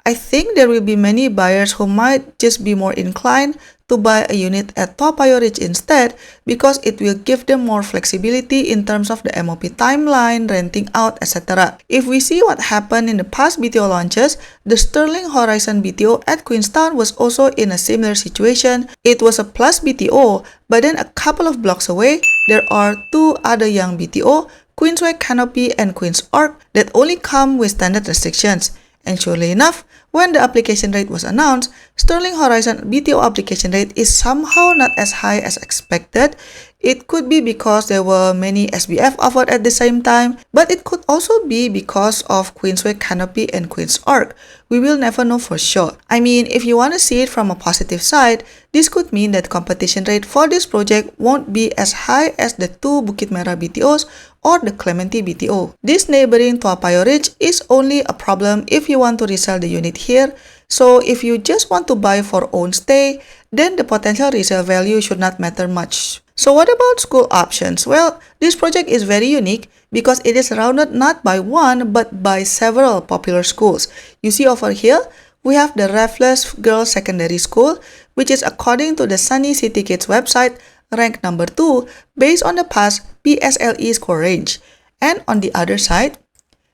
I think there will be many buyers who might just be more inclined to buy a unit at Toa Payoh Ridge instead because it will give them more flexibility in terms of the MOP timeline, renting out, etc. If we see what happened in the past BTO launches, the Sterling Horizon BTO at Queenstown was also in a similar situation. It was a plus BTO, but then a couple of blocks away, there are two other young BTO, Queensway Canopy and Queen's Arc, that only come with standard restrictions. And surely enough, when the application rate was announced, Sterling Horizon BTO application rate is somehow not as high as expected. It could be because there were many SBF offered at the same time, but it could also be because of Queensway Canopy and Queen's Arc. We will never know for sure. I mean, if you want to see it from a positive side, this could mean that competition rate for this project won't be as high as the two Bukit Merah BTOs or the Clementi BTO. This neighboring Toa Payoh Ridge is only a problem if you want to resell the unit here. So if you just want to buy for own stay, then the potential resale value should not matter much. So what about school options? Well, this project is very unique because it is surrounded not by one but by several popular schools. You see over here, we have the Raffles Girls Secondary School, which is according to the Sunny City Kids website, ranked number 2 based on the past PSLE score range. And on the other side,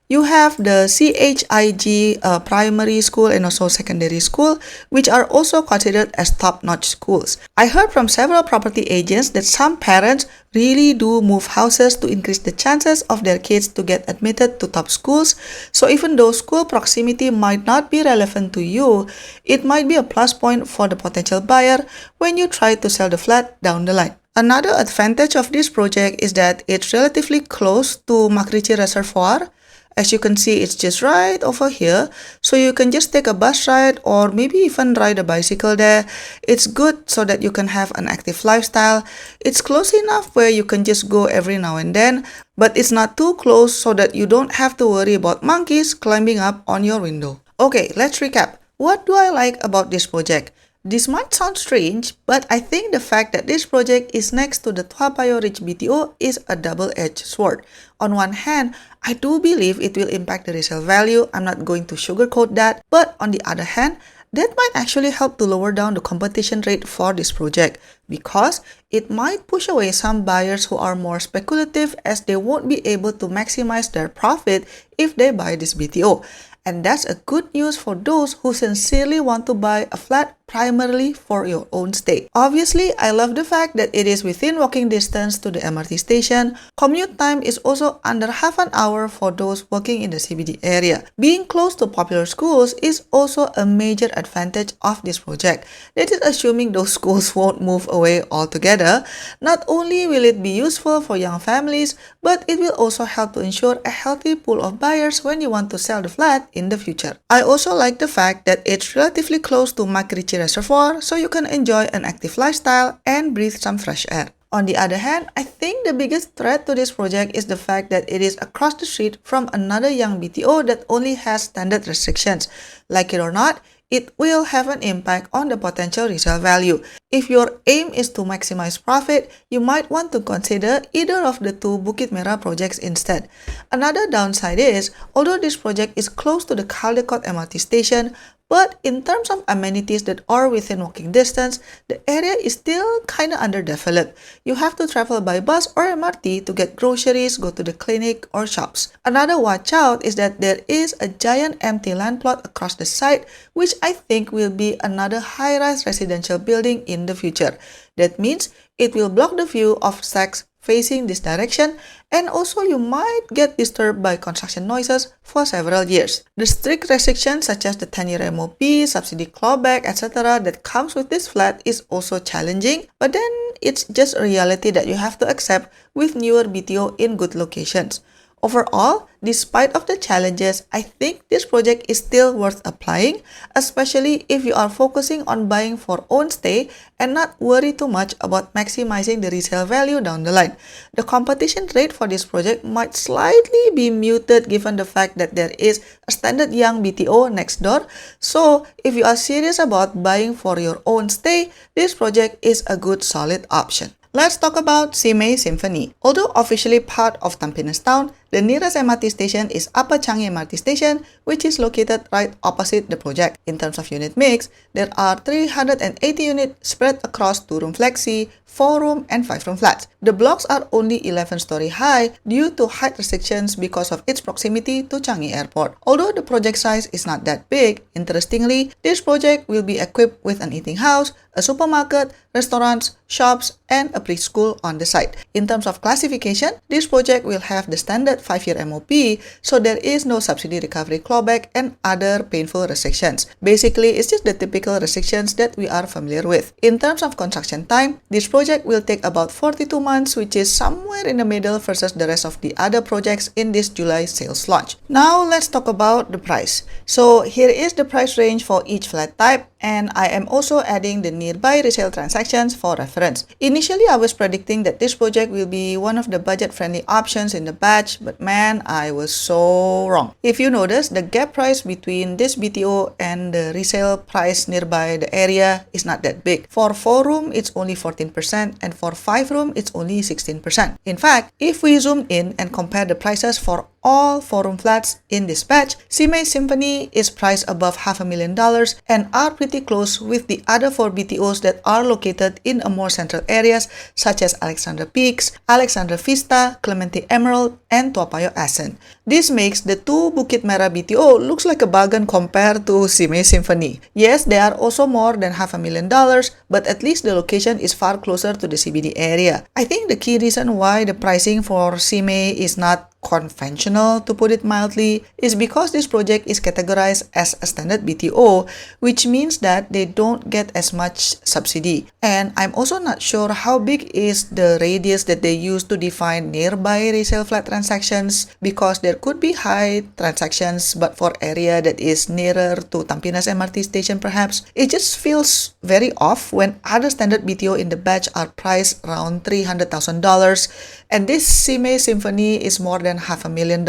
you have the CHIG primary school and also secondary school, which are also considered as top-notch schools. I heard from several property agents that some parents really do move houses to increase the chances of their kids to get admitted to top schools. So even though school proximity might not be relevant to you, it might be a plus point for the potential buyer when you try to sell the flat down the line. Another advantage of this project is that it's relatively close to Makrichi Reservoir. As you can see, it's just right over here, so you can just take a bus ride or maybe even ride a bicycle there. It's good so that you can have an active lifestyle. It's close enough where you can just go every now and then, but it's not too close so that you don't have to worry about monkeys climbing up on your window. Okay, let's recap. What do I like about this project? This might sound strange, but I think the fact that this project is next to the Toa Payoh Ridge BTO is a double-edged sword. On one hand, I do believe it will impact the resale value. I'm not going to sugarcoat that. But on the other hand, that might actually help to lower down the competition rate for this project because it might push away some buyers who are more speculative as they won't be able to maximize their profit if they buy this BTO. And that's a good news for those who sincerely want to buy a flat primarily for your own stay. Obviously, I love the fact that it is within walking distance to the MRT station. Commute time is also under half an hour for those working in the CBD area. Being close to popular schools is also a major advantage of this project. That is assuming those schools won't move away altogether. Not only will it be useful for young families, but it will also help to ensure a healthy pool of buyers when you want to sell the flat in the future. I also like the fact that it's relatively close to Makrichi Reservoir, so you can enjoy an active lifestyle and breathe some fresh air. On the other hand, I think the biggest threat to this project is the fact that it is across the street from another young BTO that only has standard restrictions. Like it or not, it will have an impact on the potential resale value. If your aim is to maximize profit, you might want to consider either of the two Bukit Merah projects instead. Another downside is, although this project is close to the Caldecott MRT station, but in terms of amenities that are within walking distance, the area is still kinda underdeveloped. You have to travel by bus or MRT to get groceries, go to the clinic or shops. Another watch out is that there is a giant empty land plot across the site, which I think will be another high-rise residential building in the future. That means it will block the view of stacks facing this direction, and also you might get disturbed by construction noises for several years. The strict restrictions such as the 10-year MOP, subsidy clawback, etc. that comes with this flat is also challenging, but then it's just a reality that you have to accept with newer BTO in good locations. Overall, despite of the challenges, I think this project is still worth applying, especially if you are focusing on buying for own stay and not worry too much about maximizing the resale value down the line. The competition rate for this project might slightly be muted given the fact that there is a standard young BTO next door. So, if you are serious about buying for your own stay, this project is a good solid option. Let's talk about Simei Symphony. Although officially part of Tampines Town, The nearest MRT station is Upper Changi MRT Station, which is located right opposite the project. In terms of unit mix, there are 380 units spread across 2-room flexi, 4-room and 5-room flats. The blocks are only 11-story high due to height restrictions because of its proximity to Changi Airport. Although the project size is not that big, interestingly, this project will be equipped with an eating house, a supermarket, restaurants, shops, and a preschool on the site. In terms of classification, this project will have the standard 5-year MOP, so there is no subsidy recovery clawback and other painful restrictions. Basically, it's just the typical restrictions that we are familiar with. In terms of construction time, this project will take about 42 months, which is somewhere in the middle versus the rest of the other projects in this July sales launch. Now, let's talk about the price. So, here is the price range for each flat type, and I am also adding the nearby resale transactions for reference. Initially, I was predicting that this project will be one of the budget-friendly options in the batch, but man, I was so wrong. If you notice, the gap price between this BTO and the resale price nearby the area is not that big. For 4-room, it's only 14%, and for 5-room, it's only 16%. In fact, if we zoom in and compare the prices for all 4-room flats in this batch, Simei Symphony is priced above $500,000 and are pretty close with the other 4 BTOs that are located in a more central areas such as Alexandra Peaks, Alexandra Vista, Clementi Emerald, and Toa Payoh Ascent. This makes the 2 Bukit Merah BTO looks like a bargain compared to Simei Symphony. Yes, they are also more than $500,000, but at least the location is far closer to the CBD area. I think the key reason why the pricing for Simei is not conventional, to put it mildly, is because this project is categorized as a standard BTO, which means that they don't get as much subsidy. And I'm also not sure how big is the radius that they use to define nearby resale flat transactions, because there could be high transactions, but for area that is nearer to Tampines MRT station perhaps, it just feels very off when other standard BTO in the batch are priced around $300,000, and this Simei Symphony is more than $500,000.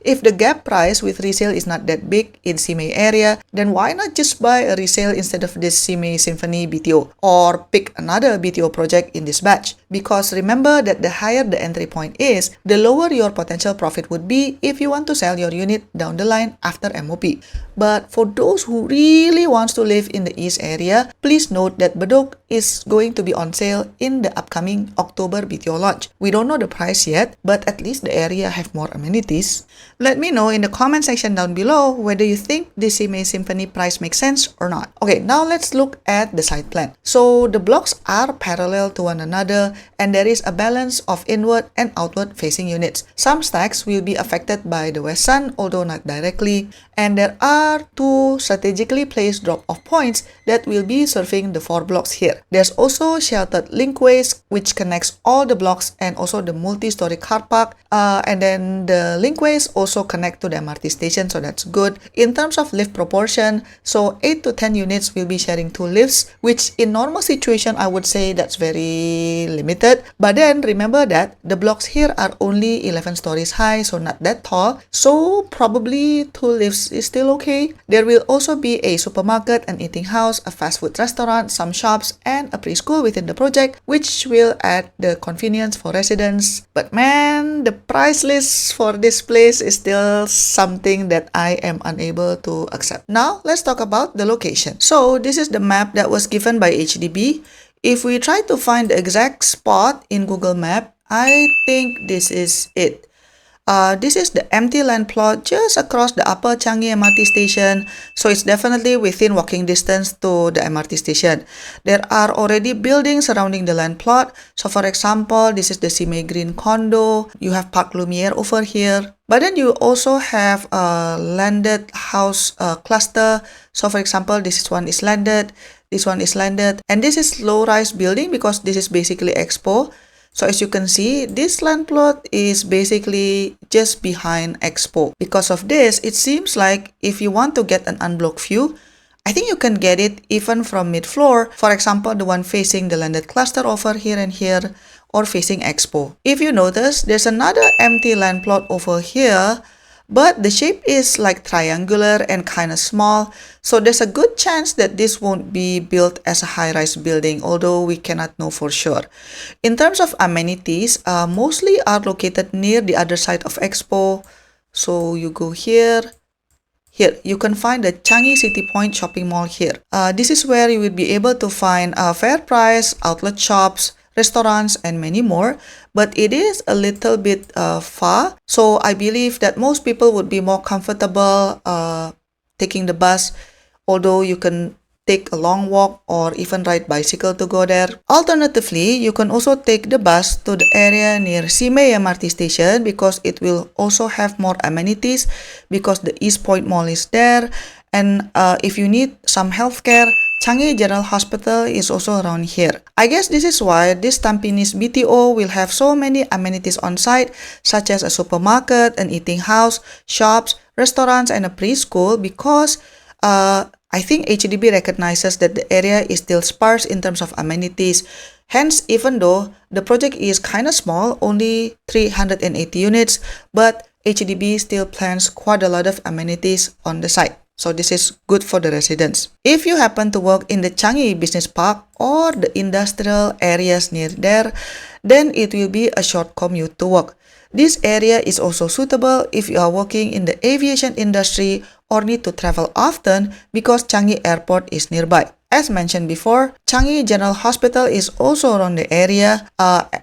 If the gap price with resale is not that big in Simei area, then why not just buy a resale instead of this Simei Symphony BTO, or pick another BTO project in this batch? Because remember that the higher the entry point is, the lower your potential profit would be if you want to sell your unit down the line after MOP. But for those who really wants to live in the East area, please note that Bedok is going to be on sale in the upcoming October BTO launch. We don't know the price yet, but at least the area have more amenities. Let me know in the comment section down below whether you think the Simei Symphony price makes sense or not. Okay, now let's look at the site plan. So the blocks are parallel to one another, and there is a balance of inward and outward facing units. Some stacks will be affected by the west sun, although not directly, and there are 2 strategically placed drop-off points that will be serving the 4 blocks here. There's also sheltered linkways which connects all the blocks and also the multi-story car park, and then the linkways also connect to the MRT station, so that's good. In terms of lift proportion, so 8 to 10 units will be sharing 2 lifts, which in normal situation I would say that's very limited. But then remember that the blocks here are only 11 stories high, so not that tall, so probably 2 lifts is still okay. There will also be a supermarket, an eating house, a fast food restaurant, some shops, and a preschool within the project, which will add the convenience for residents. But man, the price list for this place is still something that I am unable to accept. Now, let's talk about the location. So, this is the map that was given by HDB. If we try to find the exact spot in Google Map, I think this is it. This is the empty land plot just across the Upper Changi MRT station, so it's definitely within walking distance to the MRT station. There are already buildings surrounding the land plot. So for example, this is the Simei Green condo. You have Park Lumiere over here. But then you also have a landed house cluster. So for example, this one is landed, this one is landed, and this is low-rise building because this is basically Expo. So as you can see, this land plot is basically just behind Expo. Because of this, it seems like if you want to get an unblocked view, I think you can get it even from mid-floor. For example, the one facing the landed cluster over here and here, or facing Expo. If you notice, there's another empty land plot over here, but the shape is like triangular and kind of small, so there's a good chance that this won't be built as a high-rise building, although we cannot know for sure. In terms of amenities, mostly are located near the other side of Expo. So you go here. Here, you can find the Changi City Point shopping mall here. This is where you will be able to find fair price, outlet shops, restaurants, and many more. But it is a little bit far. So I believe that most people would be more comfortable taking the bus, although you can take a long walk or even ride bicycle to go there. Alternatively, you can also take the bus to the area near Simei MRT station because it will also have more amenities because the East Point Mall is there. And if you need some healthcare, Changi General Hospital is also around here. I guess this is why this tampines BTO will have so many amenities on site, such as a supermarket, an eating house, shops, restaurants, and a preschool because I think HDB recognizes that the area is still sparse in terms of amenities. Hence, even though the project is kind of small, only 380 units, but HDB still plans quite a lot of amenities on the site. So this is good for the residents. If you happen to work in the Changi Business Park or the industrial areas near there, then it will be a short commute to work. This area is also suitable if you are working in the aviation industry or need to travel often because Changi Airport is nearby. As mentioned before, Changi General Hospital is also around the area,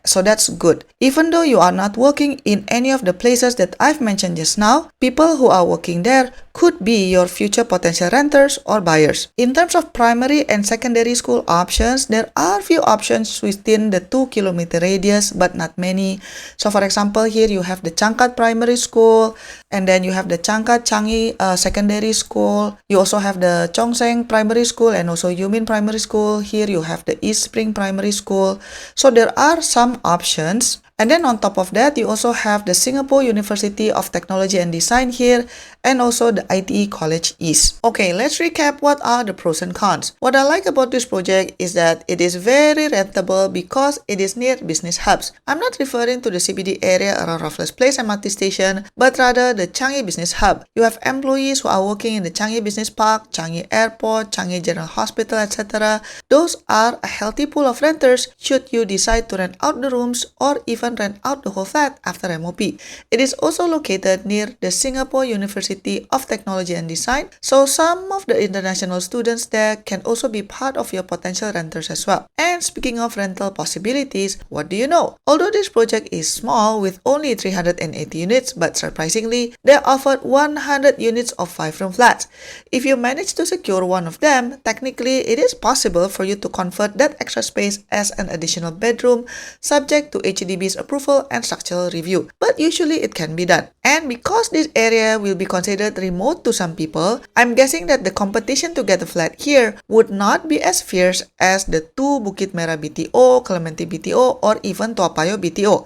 so that's good. Even though you are not working in any of the places that I've mentioned just now, people who are working there could be your future potential renters or buyers. In terms of primary and secondary school options, there are few options within the 2-kilometer radius, but not many. So for example, here you have the Changkat Primary School, and then you have the Changkat Changi Secondary School. You also have the Chongseng Primary School and also Yumin Primary School. Here you have the East Spring Primary School. So there are some options. And then on top of that, you also have the Singapore University of Technology and Design here, and also the ITE College East. Okay, let's recap what are the pros and cons. What I like about this project is that it is very rentable because it is near business hubs. I'm not referring to the CBD area around Raffles Place MRT station, but rather the Changi Business Hub. You have employees who are working in the Changi Business Park, Changi Airport, Changi General Hospital, etc. Those are a healthy pool of renters should you decide to rent out the rooms or even rent out the whole flat after MOP. It is also located near the Singapore University of Technology and Design, so some of the international students there can also be part of your potential renters as well. And speaking of rental possibilities, what do you know? Although this project is small with only 380 units, but surprisingly, they offered 100 units of 5-room flats. If you manage to secure one of them, technically it is possible for you to convert that extra space as an additional bedroom, subject to HDB's approval and structural review, but usually it can be done. And because this area will be considered remote to some people, I'm guessing that the competition to get a flat here would not be as fierce as the two Bukit Merah BTO, Clementi BTO, or even Toa Payoh BTO.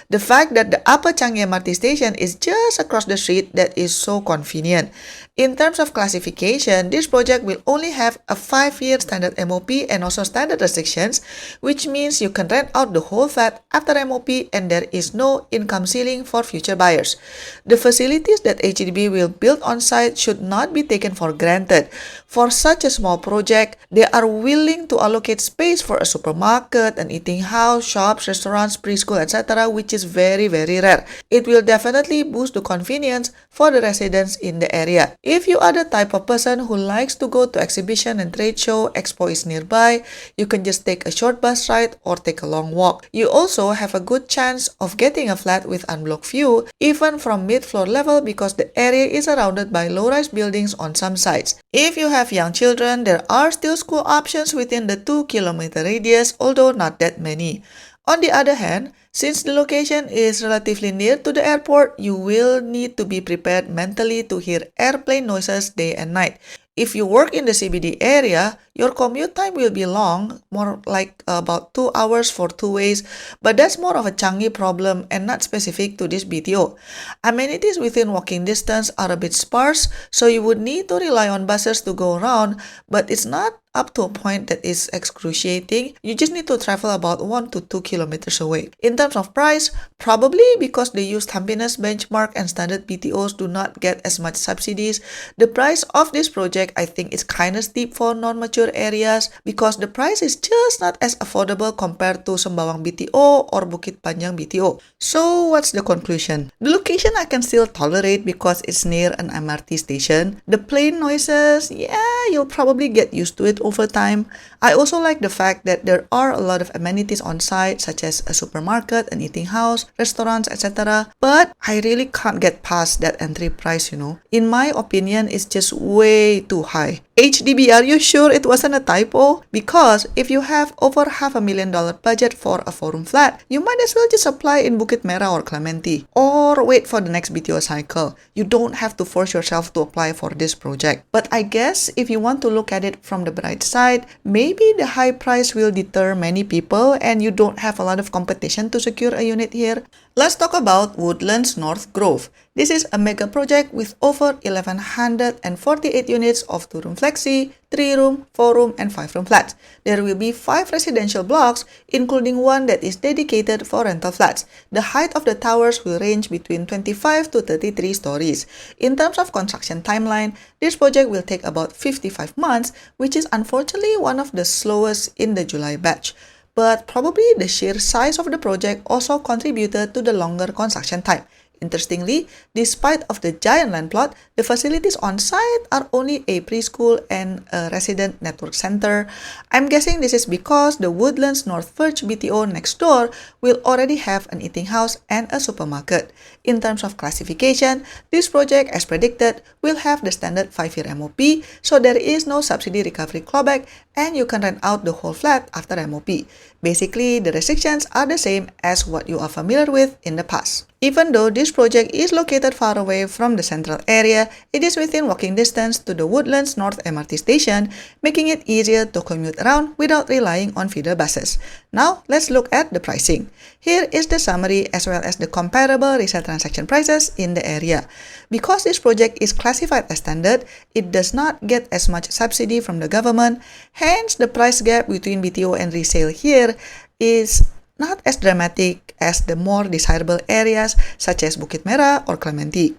The fact that the Upper Changi MRT station is just across the street, that is so convenient. In terms of classification, this project will only have a 5-year standard MOP and also standard restrictions, which means you can rent out the whole flat after MOP and there is no income ceiling for future buyers. The facilities that HDB will build on site should not be taken for granted. For such a small project, they are willing to allocate space for a supermarket, an eating house, shops, restaurants, preschool, etc., which is very, very rare. It will definitely boost the convenience for the residents in the area. If you are the type of person who likes to go to exhibition and trade show, expo is nearby, you can just take a short bus ride or take a long walk. You also have a good chance of getting a flat with unblocked view, even from mid-floor level because the area is surrounded by low-rise buildings on some sides. If you have young children, there are still school options within the 2-kilometer radius, although not that many. On the other hand, since the location is relatively near to the airport, you will need to be prepared mentally to hear airplane noises day and night. If you work in the CBD area, Your commute time will be long, more like about 2 hours for two ways, but that's more of a Changi problem and not specific to this BTO. Amenities within walking distance are a bit sparse, so you would need to rely on buses to go around, but it's not up to a point that is excruciating. You just need to travel about 1 to 2 kilometers away. In terms of price, probably because they use tampines benchmark and standard BTOs do not get as much subsidies, the price of this project I think is kinda steep for non-mature areas because the price is just not as affordable compared to Sembawang BTO or Bukit Panjang BTO. So what's the conclusion? The location I can still tolerate because it's near an MRT station. The plane noises, yeah, you'll probably get used to it over time. I also like the fact that there are a lot of amenities on site such as a supermarket, an eating house, restaurants, etc. But I really can't get past that entry price, In my opinion, it's just way too high. HDB, are you sure it wasn't a typo? Because if you have over $500,000 budget for a 4-room flat, you might as well just apply in Bukit Merah or Clementi, or wait for the next BTO cycle. You don't have to force yourself to apply for this project. But I guess if you want to look at it from the bright side, maybe the high price will deter many people and you don't have a lot of competition to secure a unit here. Let's talk about Woodlands North Grove. This is a mega project with over 1,148 units of 2-room flexi, 3-room, 4-room, and 5-room flats. There will be 5 residential blocks, including one that is dedicated for rental flats. The height of the towers will range between 25 to 33 stories. In terms of construction timeline, this project will take about 55 months, which is unfortunately one of the slowest in the July batch. But probably the sheer size of the project also contributed to the longer construction time. Interestingly, despite of the giant land plot, the facilities on site are only a preschool and a resident network center. I'm guessing this is because the Woodlands North Verge BTO next door will already have an eating house and a supermarket. In terms of classification, this project, as predicted, will have the standard 5-year MOP, so there is no subsidy recovery clawback and you can rent out the whole flat after MOP. Basically, the restrictions are the same as what you are familiar with in the past. Even though this project is located far away from the central area, it is within walking distance to the Woodlands North MRT station, making it easier to commute around without relying on feeder buses. Now, let's look at the pricing. Here is the summary as well as the comparable resale transaction prices in the area. Because this project is classified as standard, it does not get as much subsidy from the government, hence the price gap between BTO and resale here is not as dramatic as the more desirable areas such as Bukit Merah or Clementi.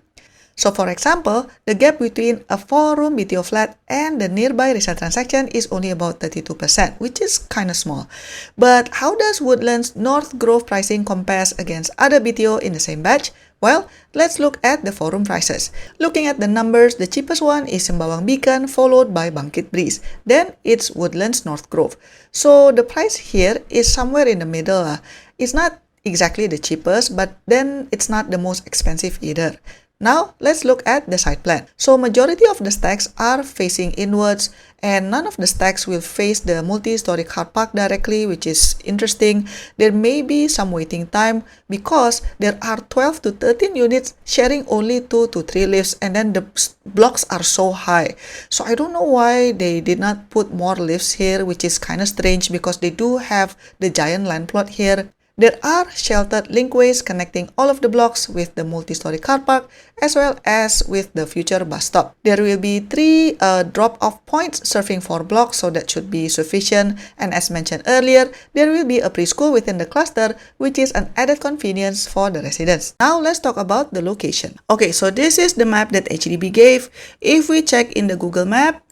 So for example, the gap between a 4-room BTO flat and the nearby resale transaction is only about 32%, which is kind of small. But how does Woodlands North Grove pricing compares against other BTO in the same batch? Well, let's look at the 4-room prices. Looking at the numbers, the cheapest one is Sembawang Beacon, followed by Bangkit Breeze. Then it's Woodlands North Grove. So the price here is somewhere in the middle. It's not exactly the cheapest, but then it's not the most expensive either. Now, let's look at the site plan. So, majority of the stacks are facing inwards and none of the stacks will face the multi-story car park directly, which is interesting. There may be some waiting time because there are 12 to 13 units sharing only 2 to 3 lifts and then the blocks are so high. So, I don't know why they did not put more lifts here, which is kind of strange because they do have the giant land plot here. There are sheltered linkways connecting all of the blocks with the multi-story car park as well as with the future bus stop. There will be 3 drop-off points serving 4 blocks, so that should be sufficient. And as mentioned earlier, there will be a preschool within the cluster, which is an added convenience for the residents. Now let's talk about the location. Okay, so this is the map that HDB gave. If we check in the Google map,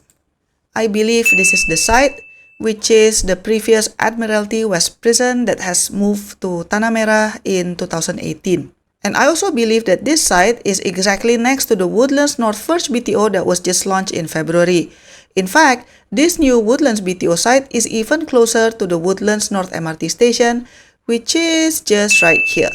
I believe this is the site, which is the previous Admiralty West Prison that has moved to Tanah Merah in 2018. And I also believe that this site is exactly next to the Woodlands North Verge BTO that was just launched in February. In fact, this new Woodlands BTO site is even closer to the Woodlands North MRT station, which is just right here.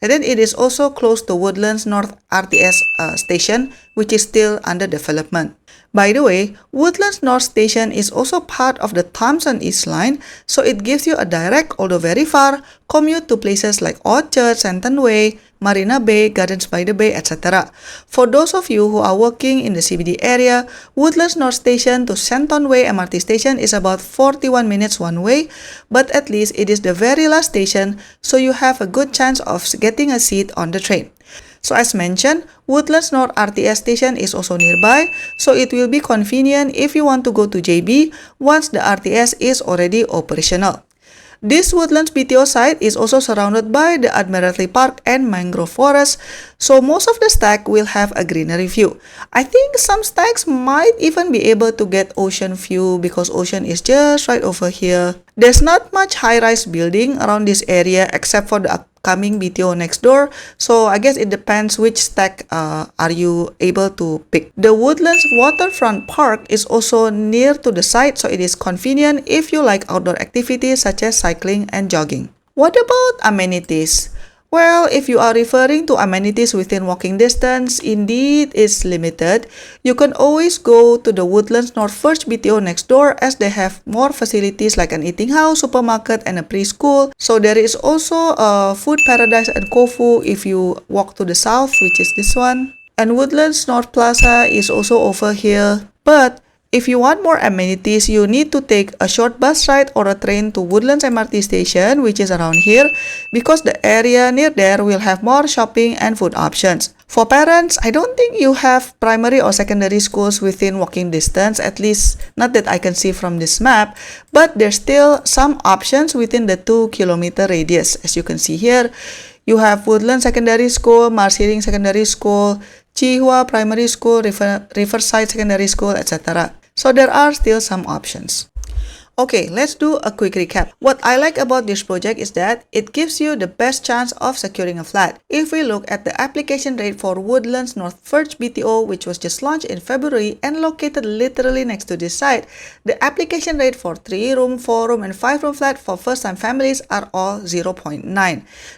And then it is also close to Woodlands North RTS station, which is still under development. By the way, Woodlands North Station is also part of the Thames and East Line, so it gives you a direct, although very far, commute to places like Orchard, Shenton Way, Marina Bay, Gardens by the Bay, etc. For those of you who are working in the CBD area, Woodlands North Station to Shenton Way MRT station is about 41 minutes one way, but at least it is the very last station, so you have a good chance of getting a seat on the train. So as mentioned, Woodlands North RTS station is also nearby, so it will be convenient if you want to go to JB once the RTS is already operational. This Woodlands BTO site is also surrounded by the Admiralty Park and mangrove forest, so most of the stack will have a greenery view. I think some stacks might even be able to get ocean view because ocean is just right over here. There's not much high-rise building around this area except for the upcoming BTO next door, so I guess it depends which stack are you able to pick. The Woodlands Waterfront Park is also near to the site, so it is convenient if you like outdoor activities such as cycling and jogging. What about amenities? Well, if you are referring to amenities within walking distance, indeed it's limited. You can always go to the Woodlands North First BTO next door as they have more facilities like an eating house, supermarket, and a preschool. So there is also a food paradise and Kofu if you walk to the south, which is this one. And Woodlands North Plaza is also over here. But if you want more amenities, you need to take a short bus ride or a train to Woodlands MRT station, which is around here, because the area near there will have more shopping and food options. For parents, I don't think you have primary or secondary schools within walking distance, at least not that I can see from this map, but there's still some options within the 2-kilometer radius. As you can see here, you have Woodlands Secondary School, Marsiling Secondary School, Chihua Primary School, Riverside Secondary School, etc. So there are still some options. Okay, let's do a quick recap. What I like about this project is that it gives you the best chance of securing a flat. If we look at the application rate for Woodlands North First BTO, which was just launched in February and located literally next to this site, the application rate for 3-room, 4-room, and 5-room flat for first-time families are all 0.9.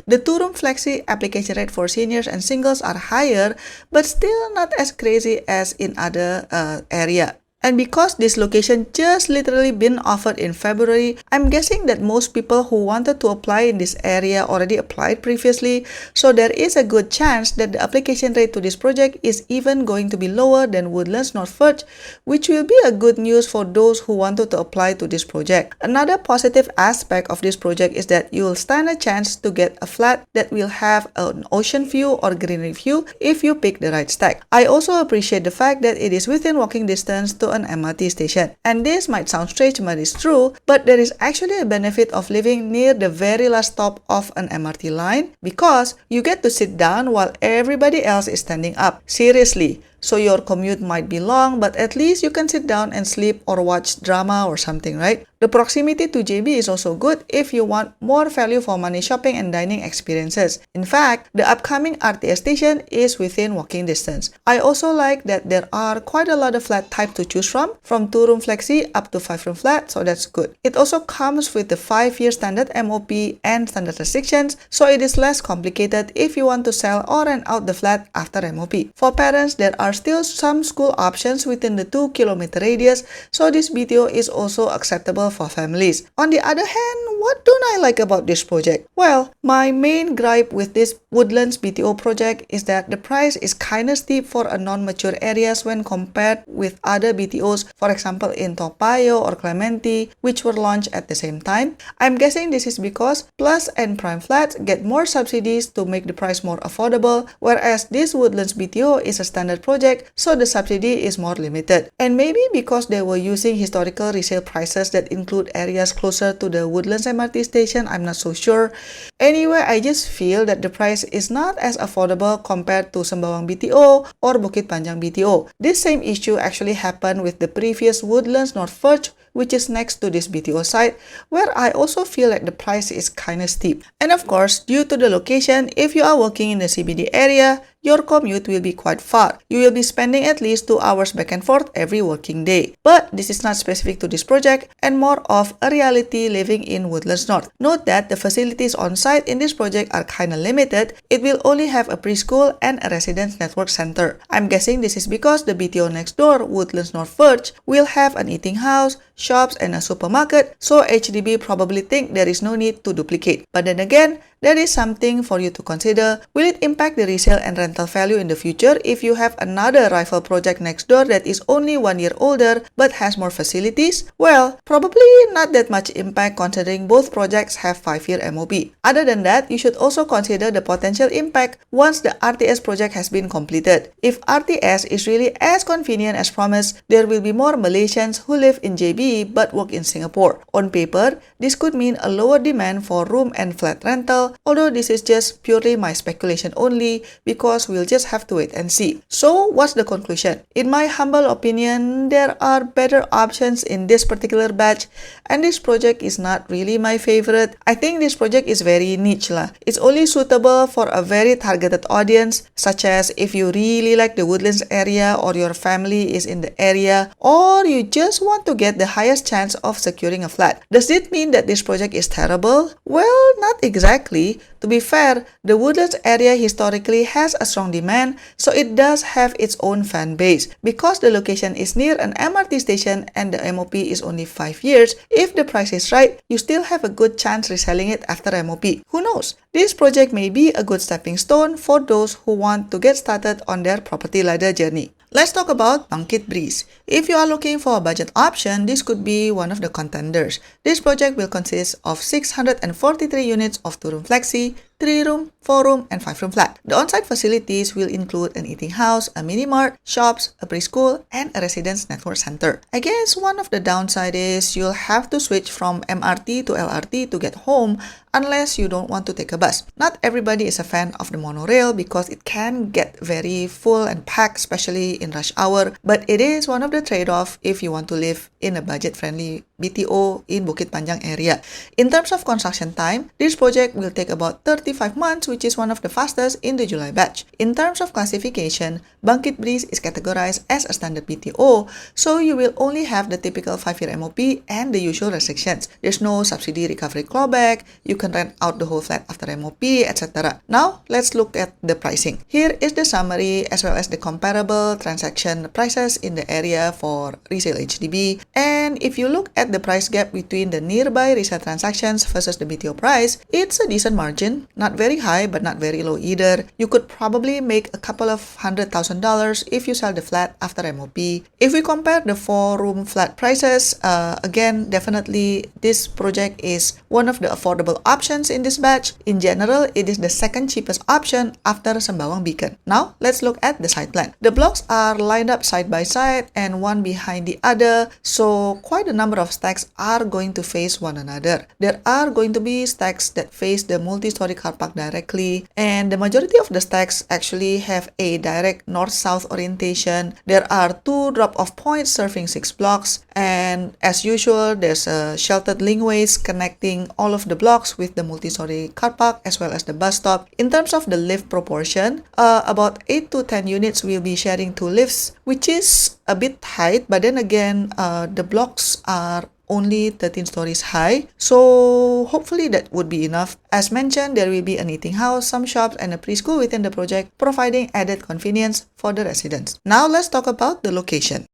The 2-room flexi application rate for seniors and singles are higher, but still not as crazy as in other area. And because this location just literally been offered in February, I'm guessing that most people who wanted to apply in this area already applied previously, so there is a good chance that the application rate to this project is even going to be lower than Woodlands North First, which will be a good news for those who wanted to apply to this project. Another positive aspect of this project is that you will stand a chance to get a flat that will have an ocean view or greenery view if you pick the right stack. I also appreciate the fact that it is within walking distance to an MRT station. And this might sound strange, but it's true, but there is actually a benefit of living near the very last stop of an MRT line because you get to sit down while everybody else is standing up. Seriously. So your commute might be long, but at least you can sit down and sleep or watch drama or something, right? The proximity to JB is also good if you want more value for money shopping and dining experiences. In fact, the upcoming RTS station is within walking distance. I also like that there are quite a lot of flat type to choose from 2-room flexi up to 5-room flat, so that's good. It also comes with the 5-year standard MOP and standard restrictions, so it is less complicated if you want to sell or rent out the flat after MOP. For parents, there are still some school options within the 2-kilometer radius, so this BTO is also acceptable for families. On the other hand, what don't I like about this project? Well, my main gripe with this Woodlands BTO project is that the price is kinda steep for a non-mature areas when compared with other BTOs, for example in Toa Payoh or Clementi, which were launched at the same time. I'm guessing this is because Plus and Prime flats get more subsidies to make the price more affordable, whereas this Woodlands BTO is a standard project, so the subsidy is more limited. And maybe because they were using historical resale prices that include areas closer to the Woodlands MRT station, I'm not so sure. Anyway, I just feel that the price is not as affordable compared to Sembawang BTO or Bukit Panjang BTO. This same issue actually happened with the previous Woodlands North First, which is next to this BTO site, where I also feel like the price is kinda steep. And of course, due to the location, if you are working in the CBD area, your commute will be quite far. You will be spending at least 2 hours back and forth every working day. But this is not specific to this project and more of a reality living in Woodlands North. Note that the facilities on site in this project are kinda limited. It will only have a preschool and a residence network center. I'm guessing this is because the BTO next door, Woodlands North Verge, will have an eating house, shops, and a supermarket, so HDB probably think there is no need to duplicate. But then again, there is something for you to consider. Will it impact the resale and rental value in the future if you have another rival project next door that is only 1 year older but has more facilities? Well, probably not that much impact considering both projects have 5-year MOP. Other than that, you should also consider the potential impact once the RTS project has been completed. If RTS is really as convenient as promised, there will be more Malaysians who live in JB but work in Singapore. On paper, this could mean a lower demand for room and flat rental, although this is just purely my speculation only because we'll just have to wait and see. So what's the conclusion? In my humble opinion, there are better options in this particular batch and this project is not really my favorite. I think this project is very niche lah. It's only suitable for a very targeted audience, such as if you really like the Woodlands area or your family is in the area or you just want to get the highest chance of securing a flat. Does it mean that this project is terrible? Well, not exactly. To be fair, the Woodlands area historically has a strong demand, so it does have its own fan base. Because the location is near an MRT station and the MOP is only 5 years, if the price is right, you still have a good chance reselling it after MOP. Who knows? This project may be a good stepping stone for those who want to get started on their property ladder journey. Let's talk about Bangkit Breeze. If you are looking for a budget option, this could be one of the contenders. This project will consist of 643 units of 2-room flexi, 3-room, 4-room, and 5-room flat. The on-site facilities will include an eating house, a mini-mart, shops, a preschool, and a residence network center. I guess one of the downside is you'll have to switch from MRT to LRT to get home unless you don't want to take a bus. Not everybody is a fan of the monorail because it can get very full and packed, especially in rush hour, but it is one of the trade-off if you want to live in a budget-friendly BTO in Bukit Panjang area. In terms of construction time, this project will take about 35 months, which is one of the fastest in the July batch. In terms of classification, Bangkit Breeze is categorized as a standard BTO, so you will only have the typical 5-year MOP and the usual restrictions. There's no subsidy recovery clawback, you can rent out the whole flat after MOP, etc. Now, let's look at the pricing. Here is the summary as well as the comparable transaction prices in the area for resale HDB. And if you look at the price gap between the nearby resale transactions versus the BTO price, it's a decent margin. Not very high, but not very low either. You could probably make a couple of $100,000 if you sell the flat after MOP. If we compare the 4-room flat prices, again, definitely this project is one of the affordable options in this batch. In general, it is the second cheapest option after Sembawang Beacon. Now, let's look at the site plan. The blocks are lined up side by side and one behind the other, so quite a number of stacks are going to face one another. There are going to be stacks that face the multi-story car park directly, and the majority of the stacks actually have a direct north-south orientation. There are 2 drop-off points serving 6 blocks, and as usual, there's a sheltered linkways connecting all of the blocks with the multi-story car park as well as the bus stop. In terms of the lift proportion, about 8 to 10 units will be sharing 2 lifts, which is a bit tight, but then again, the blocks are only 13 stories high, so hopefully that would be enough. As mentioned, there will be an eating house, some shops, and a preschool within the project, providing added convenience for the residents. Now let's talk about the location.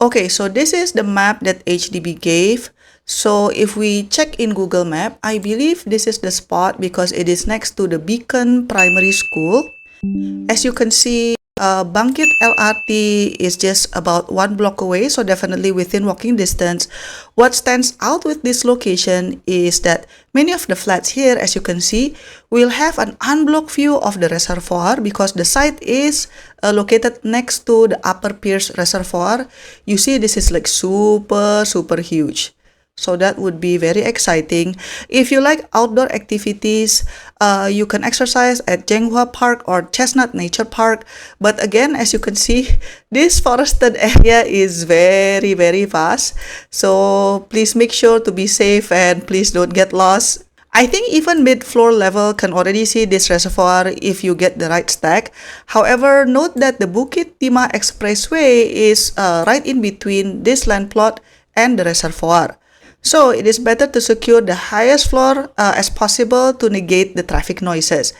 Okay, so this is the map that HDB gave. So if we check in Google Map, I believe this is the spot because it is next to the Beacon Primary School. As you can see, Bangkit LRT is just about 1 block away, so definitely within walking distance. What stands out with this location is that many of the flats here, as you can see, will have an unblocked view of the reservoir because the site is located next to the Upper Pierce Reservoir. You see, this is like super huge. So that would be very exciting. If you like outdoor activities, you can exercise at Jenghua Park or Chestnut Nature Park. But again, as you can see, this forested area is very vast. So please make sure to be safe and please don't get lost. I think even mid-floor level can already see this reservoir if you get the right stack. However, note that the Bukit Timah Expressway is right in between this land plot and the reservoir. So it is better to secure the highest floor as possible to negate the traffic noises.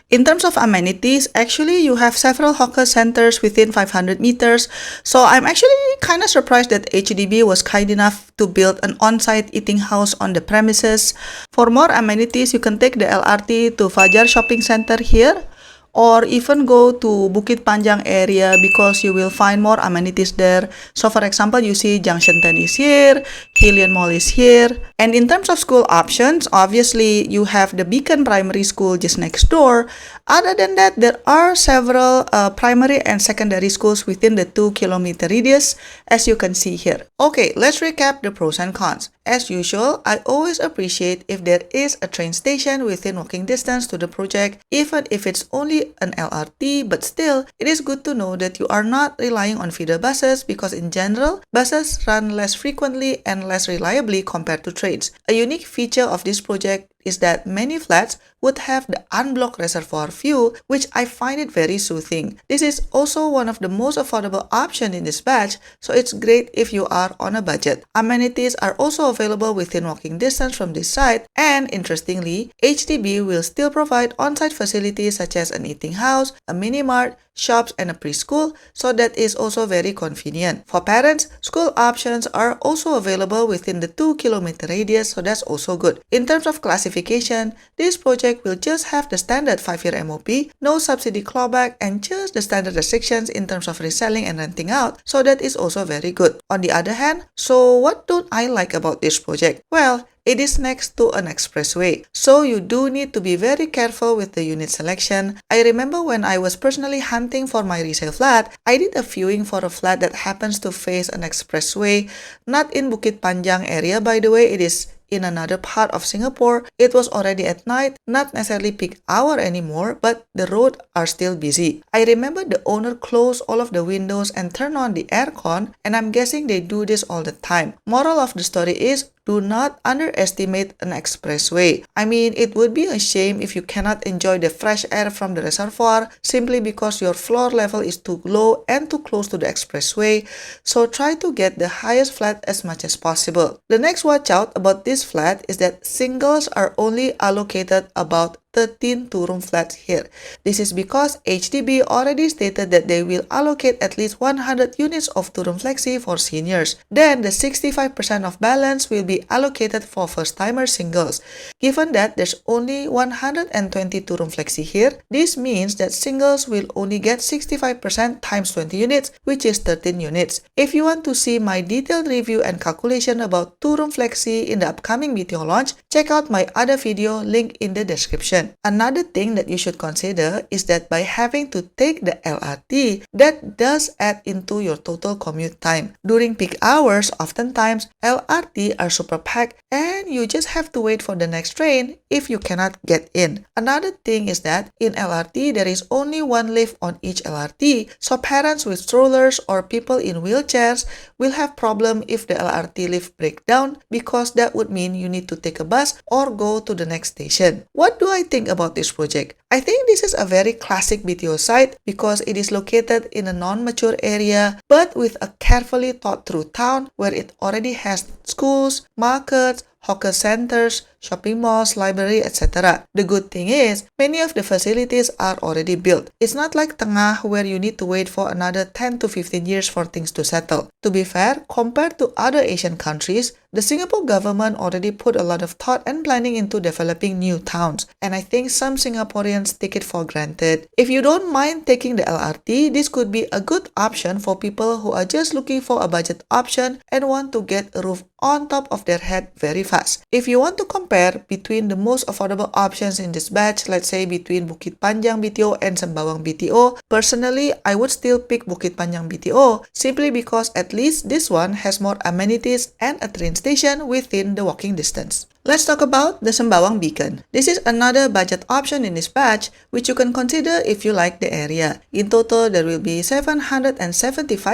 In terms of amenities, actually you have several hawker centers within 500 meters. So I'm actually kind of surprised that HDB was kind enough to build an on-site eating house on the premises. For more amenities, you can take the LRT to Fajar Shopping Center here, or even go to Bukit Panjang area because you will find more amenities there. So for example, you see Junction 10 is here, Hillian Mall is here. And in terms of school options, obviously you have the Beacon Primary School just next door. Other than that, there are several primary and secondary schools within the 2-kilometer radius, as you can see here. Okay, let's recap the pros and cons. As usual, I always appreciate if there is a train station within walking distance to the project, even if it's only an LRT, but still, it is good to know that you are not relying on feeder buses because in general, buses run less frequently and less reliably compared to trains. A unique feature of this project is that many flats would have the unblocked reservoir view, which I find it very soothing. This is also one of the most affordable options in this batch, so it's great if you are on a budget. Amenities are also available within walking distance from this site, and interestingly, HDB will still provide on-site facilities such as an eating house, a mini mart, shops, and a preschool, so that is also very convenient. For parents, school options are also available within the 2-kilometer radius, so that's also good. In terms of classification, this project will just have the standard 5-year MOP, no subsidy clawback, and just the standard restrictions in terms of reselling and renting out, so that is also very good. On the other hand, so what don't I like about this project? Well, it is next to an expressway, so you do need to be very careful with the unit selection. I remember when I was personally hunting for my resale flat, I did a viewing for a flat that happens to face an expressway, not in Bukit Panjang area by the way, it is in another part of Singapore. It was already at night, not necessarily peak hour anymore, but the roads are still busy. I remember the owner closed all of the windows and turned on the aircon, and I'm guessing they do this all the time. Moral of the story is, do not underestimate an expressway. I mean, it would be a shame if you cannot enjoy the fresh air from the reservoir simply because your floor level is too low and too close to the expressway, so try to get the highest flat as much as possible. The next watch out about this flat is that singles are only allocated about 13 two-room flats here. This is because HDB already stated that they will allocate at least 100 units of two-room flexi for seniors. Then the 65% of balance will be allocated for first-timer singles. Given that there's only 120 two-room flexi here, this means that singles will only get 65% times 20 units, which is 13 units. If you want to see my detailed review and calculation about two-room flexi in the upcoming BTO launch, check out my other video link in the description. Another thing that you should consider is that by having to take the LRT, that does add into your total commute time. During peak hours, oftentimes LRT are super packed and you just have to wait for the next train if you cannot get in. Another thing is that in LRT, there is only one lift on each LRT, so parents with strollers or people in wheelchairs will have problem if the LRT lift break down, because that would mean you need to take a bus or go to the next station. What do I think about this project? I think this is a very classic BTO site because it is located in a non-mature area but with a carefully thought through town where it already has schools, markets, hawker centers, shopping malls, library, etc. The good thing is, many of the facilities are already built. It's not like Tengah where you need to wait for another 10 to 15 years for things to settle. To be fair, compared to other Asian countries, the Singapore government already put a lot of thought and planning into developing new towns, and I think some Singaporeans take it for granted. If you don't mind taking the LRT, this could be a good option for people who are just looking for a budget option and want to get a roof on top of their head very fast. If you want to compare between the most affordable options in this batch, let's say between Bukit Panjang BTO and Sembawang BTO, personally, I would still pick Bukit Panjang BTO simply because at least this one has more amenities and a train station within the walking distance. Let's talk about the Sembawang Beacon. This is another budget option in this batch, which you can consider if you like the area. In total, there will be 775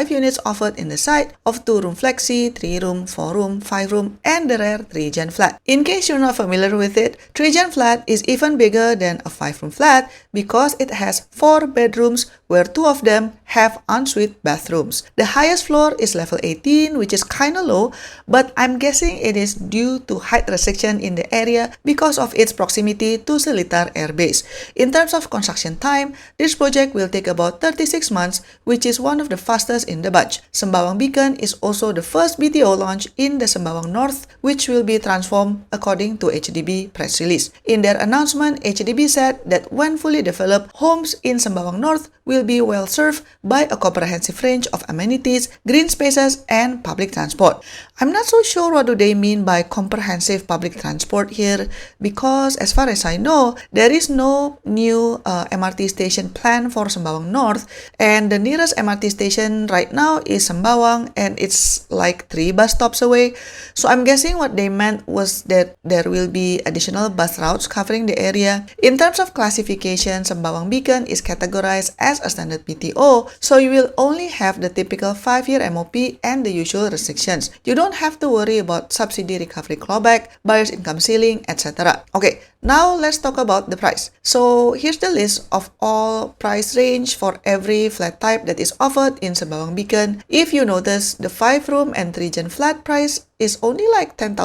units offered in the site of 2-room flexi, 3-room, 4-room, 5-room, and the rare 3-gen flat. In case you're not familiar with it, 3-gen flat is even bigger than a 5-room flat because it has 4 bedrooms where 2 of them have ensuite bathrooms. The highest floor is level 18, which is kinda low, but I'm guessing it is due to height restriction in the area because of its proximity to Seletar Air Base. In terms of construction time, this project will take about 36 months, which is one of the fastest in the batch. Sembawang Beacon is also the first BTO launch in the Sembawang North, which will be transformed according to HDB press release. In their announcement, HDB said that when fully developed, homes in Sembawang North will be well served by a comprehensive range of amenities, green spaces, and public transport. I'm not so sure what do they mean by comprehensive public transport here, because as far as I know, there is no new MRT station planned for Sembawang North, and the nearest MRT station right now is Sembawang, and it's like 3 bus stops away. So I'm guessing what they meant was that there will be additional bus routes covering the area. In terms of classification, Sembawang Beacon is categorized as a standard BTO, so you will only have the typical 5-year MOP and the usual restrictions. You don't have to worry about subsidy recovery clawback, buyer's income ceiling, etc. Okay, now let's talk about the price. So here's the list of all price range for every flat type that is offered in Sembawang Beacon. If you notice, the 5-room and 3-gen flat price is only like $10,000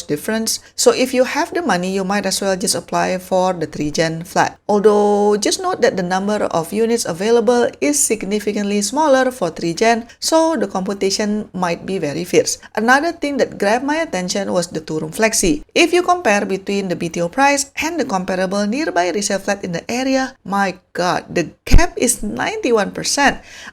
difference. So if you have the money, you might as well just apply for the 3-gen flat. Although, just note that the number of units available is significantly smaller for 3-gen, so the competition might be very fierce. Another thing that grabbed my attention was the 2-room flexi. If you compare between the BTO price and the comparable nearby resale flat in the area, my god, the gap is 91%.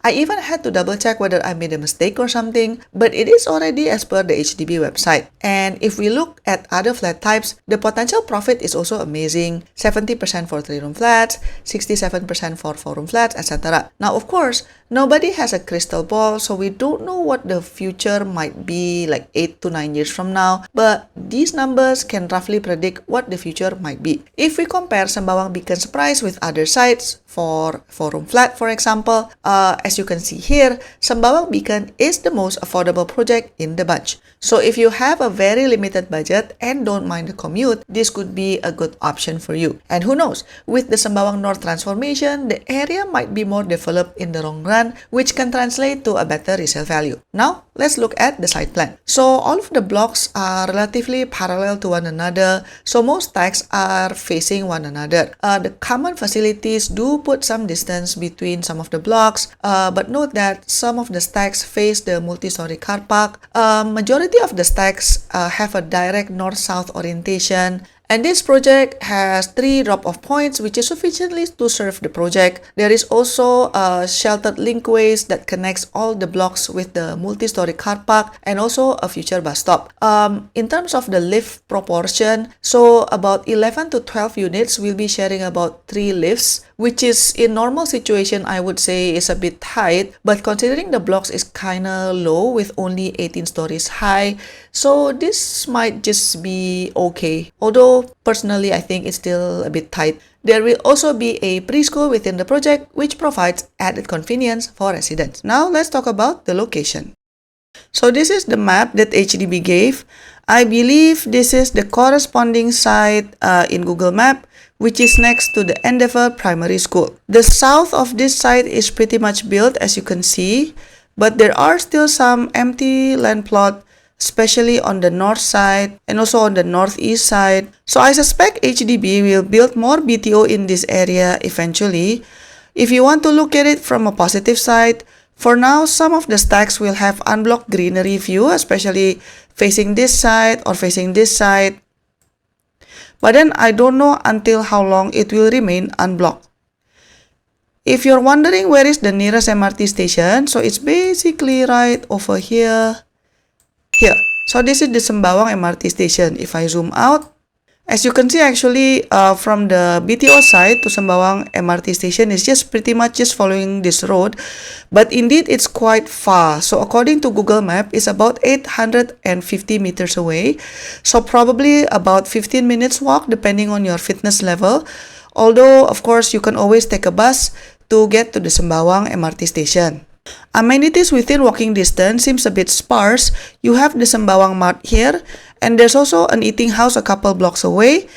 I even had to double check whether I made a mistake or something, but it is already as per the HDB website. And if we look at other flat types, the potential profit is also amazing. 70% for 3-room flats, 67% for 4-room flats, etc. Now, of course, nobody has a crystal ball, so we don't know what the future might be like 8 to 9 years from now, but these numbers can roughly predict what the future might be. If we compare Sembawang Beacon's price with other sites, for 4-room flat, for example, as you can see here, Sembawang Beacon is the most affordable project in the bunch. So if you have a very limited budget and don't mind the commute, this could be a good option for you. And who knows, with the Sembawang North transformation, the area might be more developed in the long run, which can translate to a better resale value. Now, let's look at the site plan. So all of the blocks are relatively parallel to one another, so most stacks are facing one another. The common facilities do put some distance between some of the blocks, but note that some of the stacks face the multi-story car park. Majority of the stacks have a direct north-south orientation. And this project has 3 drop-off points, which is sufficiently to serve the project. There is also sheltered linkways that connects all the blocks with the multi-story car park and also a future bus stop. In terms of the lift proportion, so about 11 to 12 units will be sharing about 3 lifts, which is in normal situation, I would say is a bit tight, but considering the blocks is kinda low with only 18 stories high, so this might just be okay. Although personally, I think it's still a bit tight. There will also be a preschool within the project, which provides added convenience for residents. Now let's talk about the location. So this is the map that HDB gave. I believe this is the corresponding site in Google Map, which is next to the Endeavour Primary School. The south of this site is pretty much built, as you can see, but there are still some empty land plot, especially on the north side and also on the northeast side. So I suspect HDB will build more BTO in this area eventually. If you want to look at it from a positive side, for now, some of the stacks will have unblocked greenery view, especially facing this side or facing this side. But then I don't know until how long it will remain unblocked. If you're wondering where is the nearest MRT station, so it's basically right over here. Here. So this is the Sembawang MRT station. If I zoom out, As you can see, actually, from the BTO side to Sembawang MRT station is just pretty much just following this road, but indeed it's quite far. So according to Google Map, it's about 850 meters away. So probably about 15 minutes walk depending on your fitness level. Although, of course, you can always take a bus to get to the Sembawang MRT station. Amenities within walking distance seems a bit sparse. You have the Sembawang Mart here, and there's also an eating house a couple blocks away.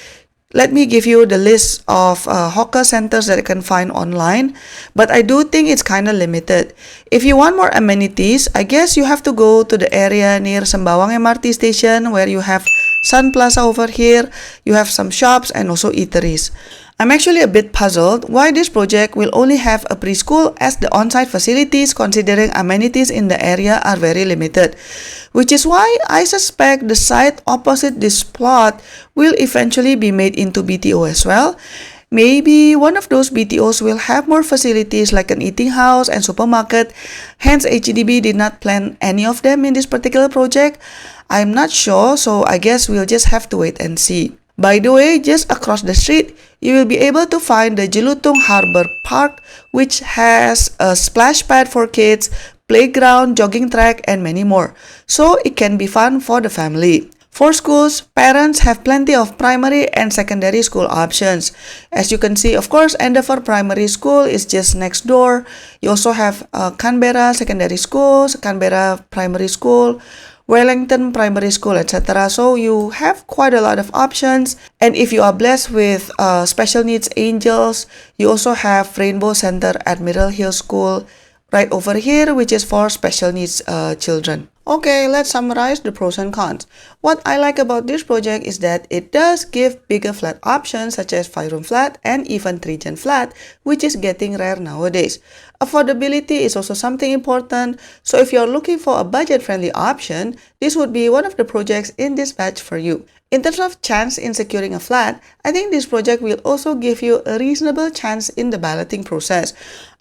Let me give you the list of hawker centers that you can find online, but I do think it's kind of limited. If you want more amenities, I guess you have to go to the area near Sembawang MRT station where you have Sun Plaza over here, you have some shops and also eateries. I'm actually a bit puzzled why this project will only have a preschool as the on-site facilities considering amenities in the area are very limited. Which is why I suspect the site opposite this plot will eventually be made into BTO as well. Maybe one of those BTOs will have more facilities like an eating house and supermarket, hence HDB did not plan any of them in this particular project. I'm not sure, so I guess we'll just have to wait and see. By the way, just across the street, you will be able to find the Jelutung Harbor Park, which has a splash pad for kids, playground, jogging track, and many more. So it can be fun for the family. For schools, parents have plenty of primary and secondary school options. As you can see, of course, Endeavour Primary School is just next door. You also have Canberra Secondary Schools, Canberra Primary School, Wellington Primary School, etc. So you have quite a lot of options. And if you are blessed with special needs angels, you also have Rainbow Center at Middle Hill School right over here, which is for special needs children. Okay, let's summarize the pros and cons. What I like about this project is that it does give bigger flat options such as 5-room flat and even 3-gen flat, which is getting rare nowadays. Affordability is also something important, so if you're looking for a budget-friendly option, this would be one of the projects in this batch for you. In terms of chance in securing a flat, I think this project will also give you a reasonable chance in the balloting process.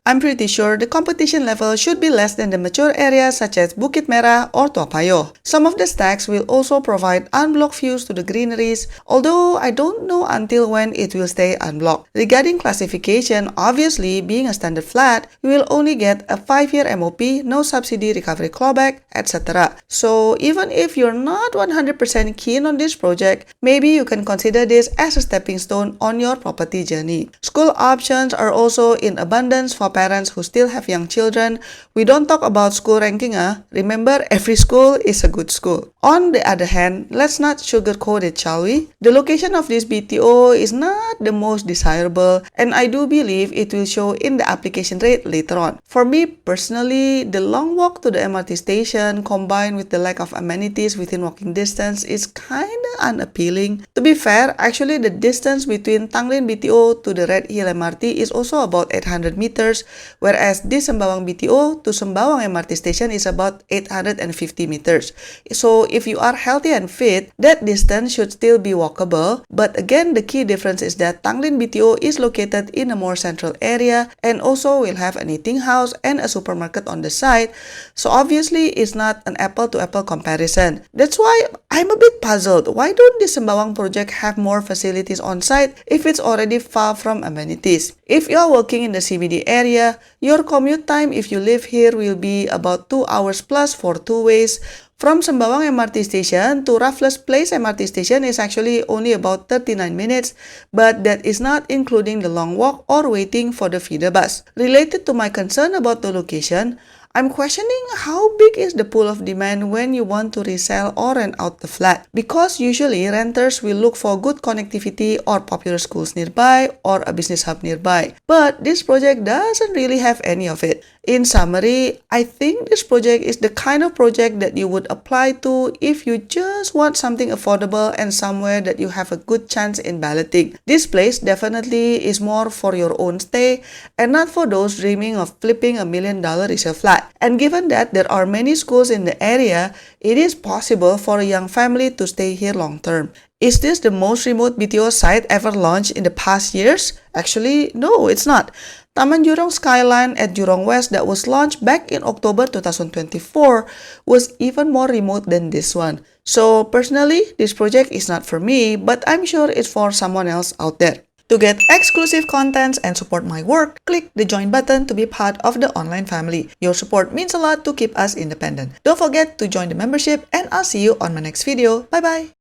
I'm pretty sure the competition level should be less than the mature areas such as Bukit Merah or Toa Payoh. Some of the stacks will also provide unblocked views to the greeneries, although I don't know until when it will stay unblocked. Regarding classification, obviously being a standard flat, you will only get a 5-year MOP, no subsidy recovery clawback, etc. So even if you're not 100% keen on this project, maybe you can consider this as a stepping stone on your property journey. School options are also in abundance for parents who still have young children. We don't talk about school ranking. Remember, every school is a good school. On the other hand, let's not sugarcoat it, shall we? The location of this BTO is not the most desirable, and I do believe it will show in the application rate later on. For me personally, the long walk to the MRT station combined with the lack of amenities within walking distance is kinda unappealing. To be fair, actually the distance between Tanglin BTO to the Redhill MRT is also about 800 meters, whereas this Sembawang BTO to Sembawang MRT station is about 850 meters. So if you are healthy and fit, that distance should still be walkable. But again, the key difference is that Tanglin BTO is located in a more central area and also will have an eating house and a supermarket on the side. So obviously, it's not an apple-to-apple comparison. That's why I'm a bit puzzled. Why don't the Sembawang project have more facilities on site if it's already far from amenities? If you're working in the CBD area, your commute time if you live here will be about 2 hours plus for 2 ways. From Sembawang MRT station to Raffles Place MRT station is actually only about 39 minutes, but that is not including the long walk or waiting for the feeder bus. Related to my concern about the location, I'm questioning how big is the pool of demand when you want to resell or rent out the flat, because usually renters will look for good connectivity or popular schools nearby or a business hub nearby. But this project doesn't really have any of it. In summary, I think this project is the kind of project that you would apply to if you just want something affordable and somewhere that you have a good chance in balloting. This place definitely is more for your own stay and not for those dreaming of flipping $1 million resale flat. And given that there are many schools in the area, it is possible for a young family to stay here long term. Is this the most remote BTO site ever launched in the past years? Actually, no, it's not. Taman Jurong Skyline at Jurong West that was launched back in October 2024 was even more remote than this one. So personally, this project is not for me, but I'm sure it's for someone else out there. To get exclusive contents and support my work, click the join button to be part of the online family. Your support means a lot to keep us independent. Don't forget to join the membership, and I'll see you on my next video. Bye bye!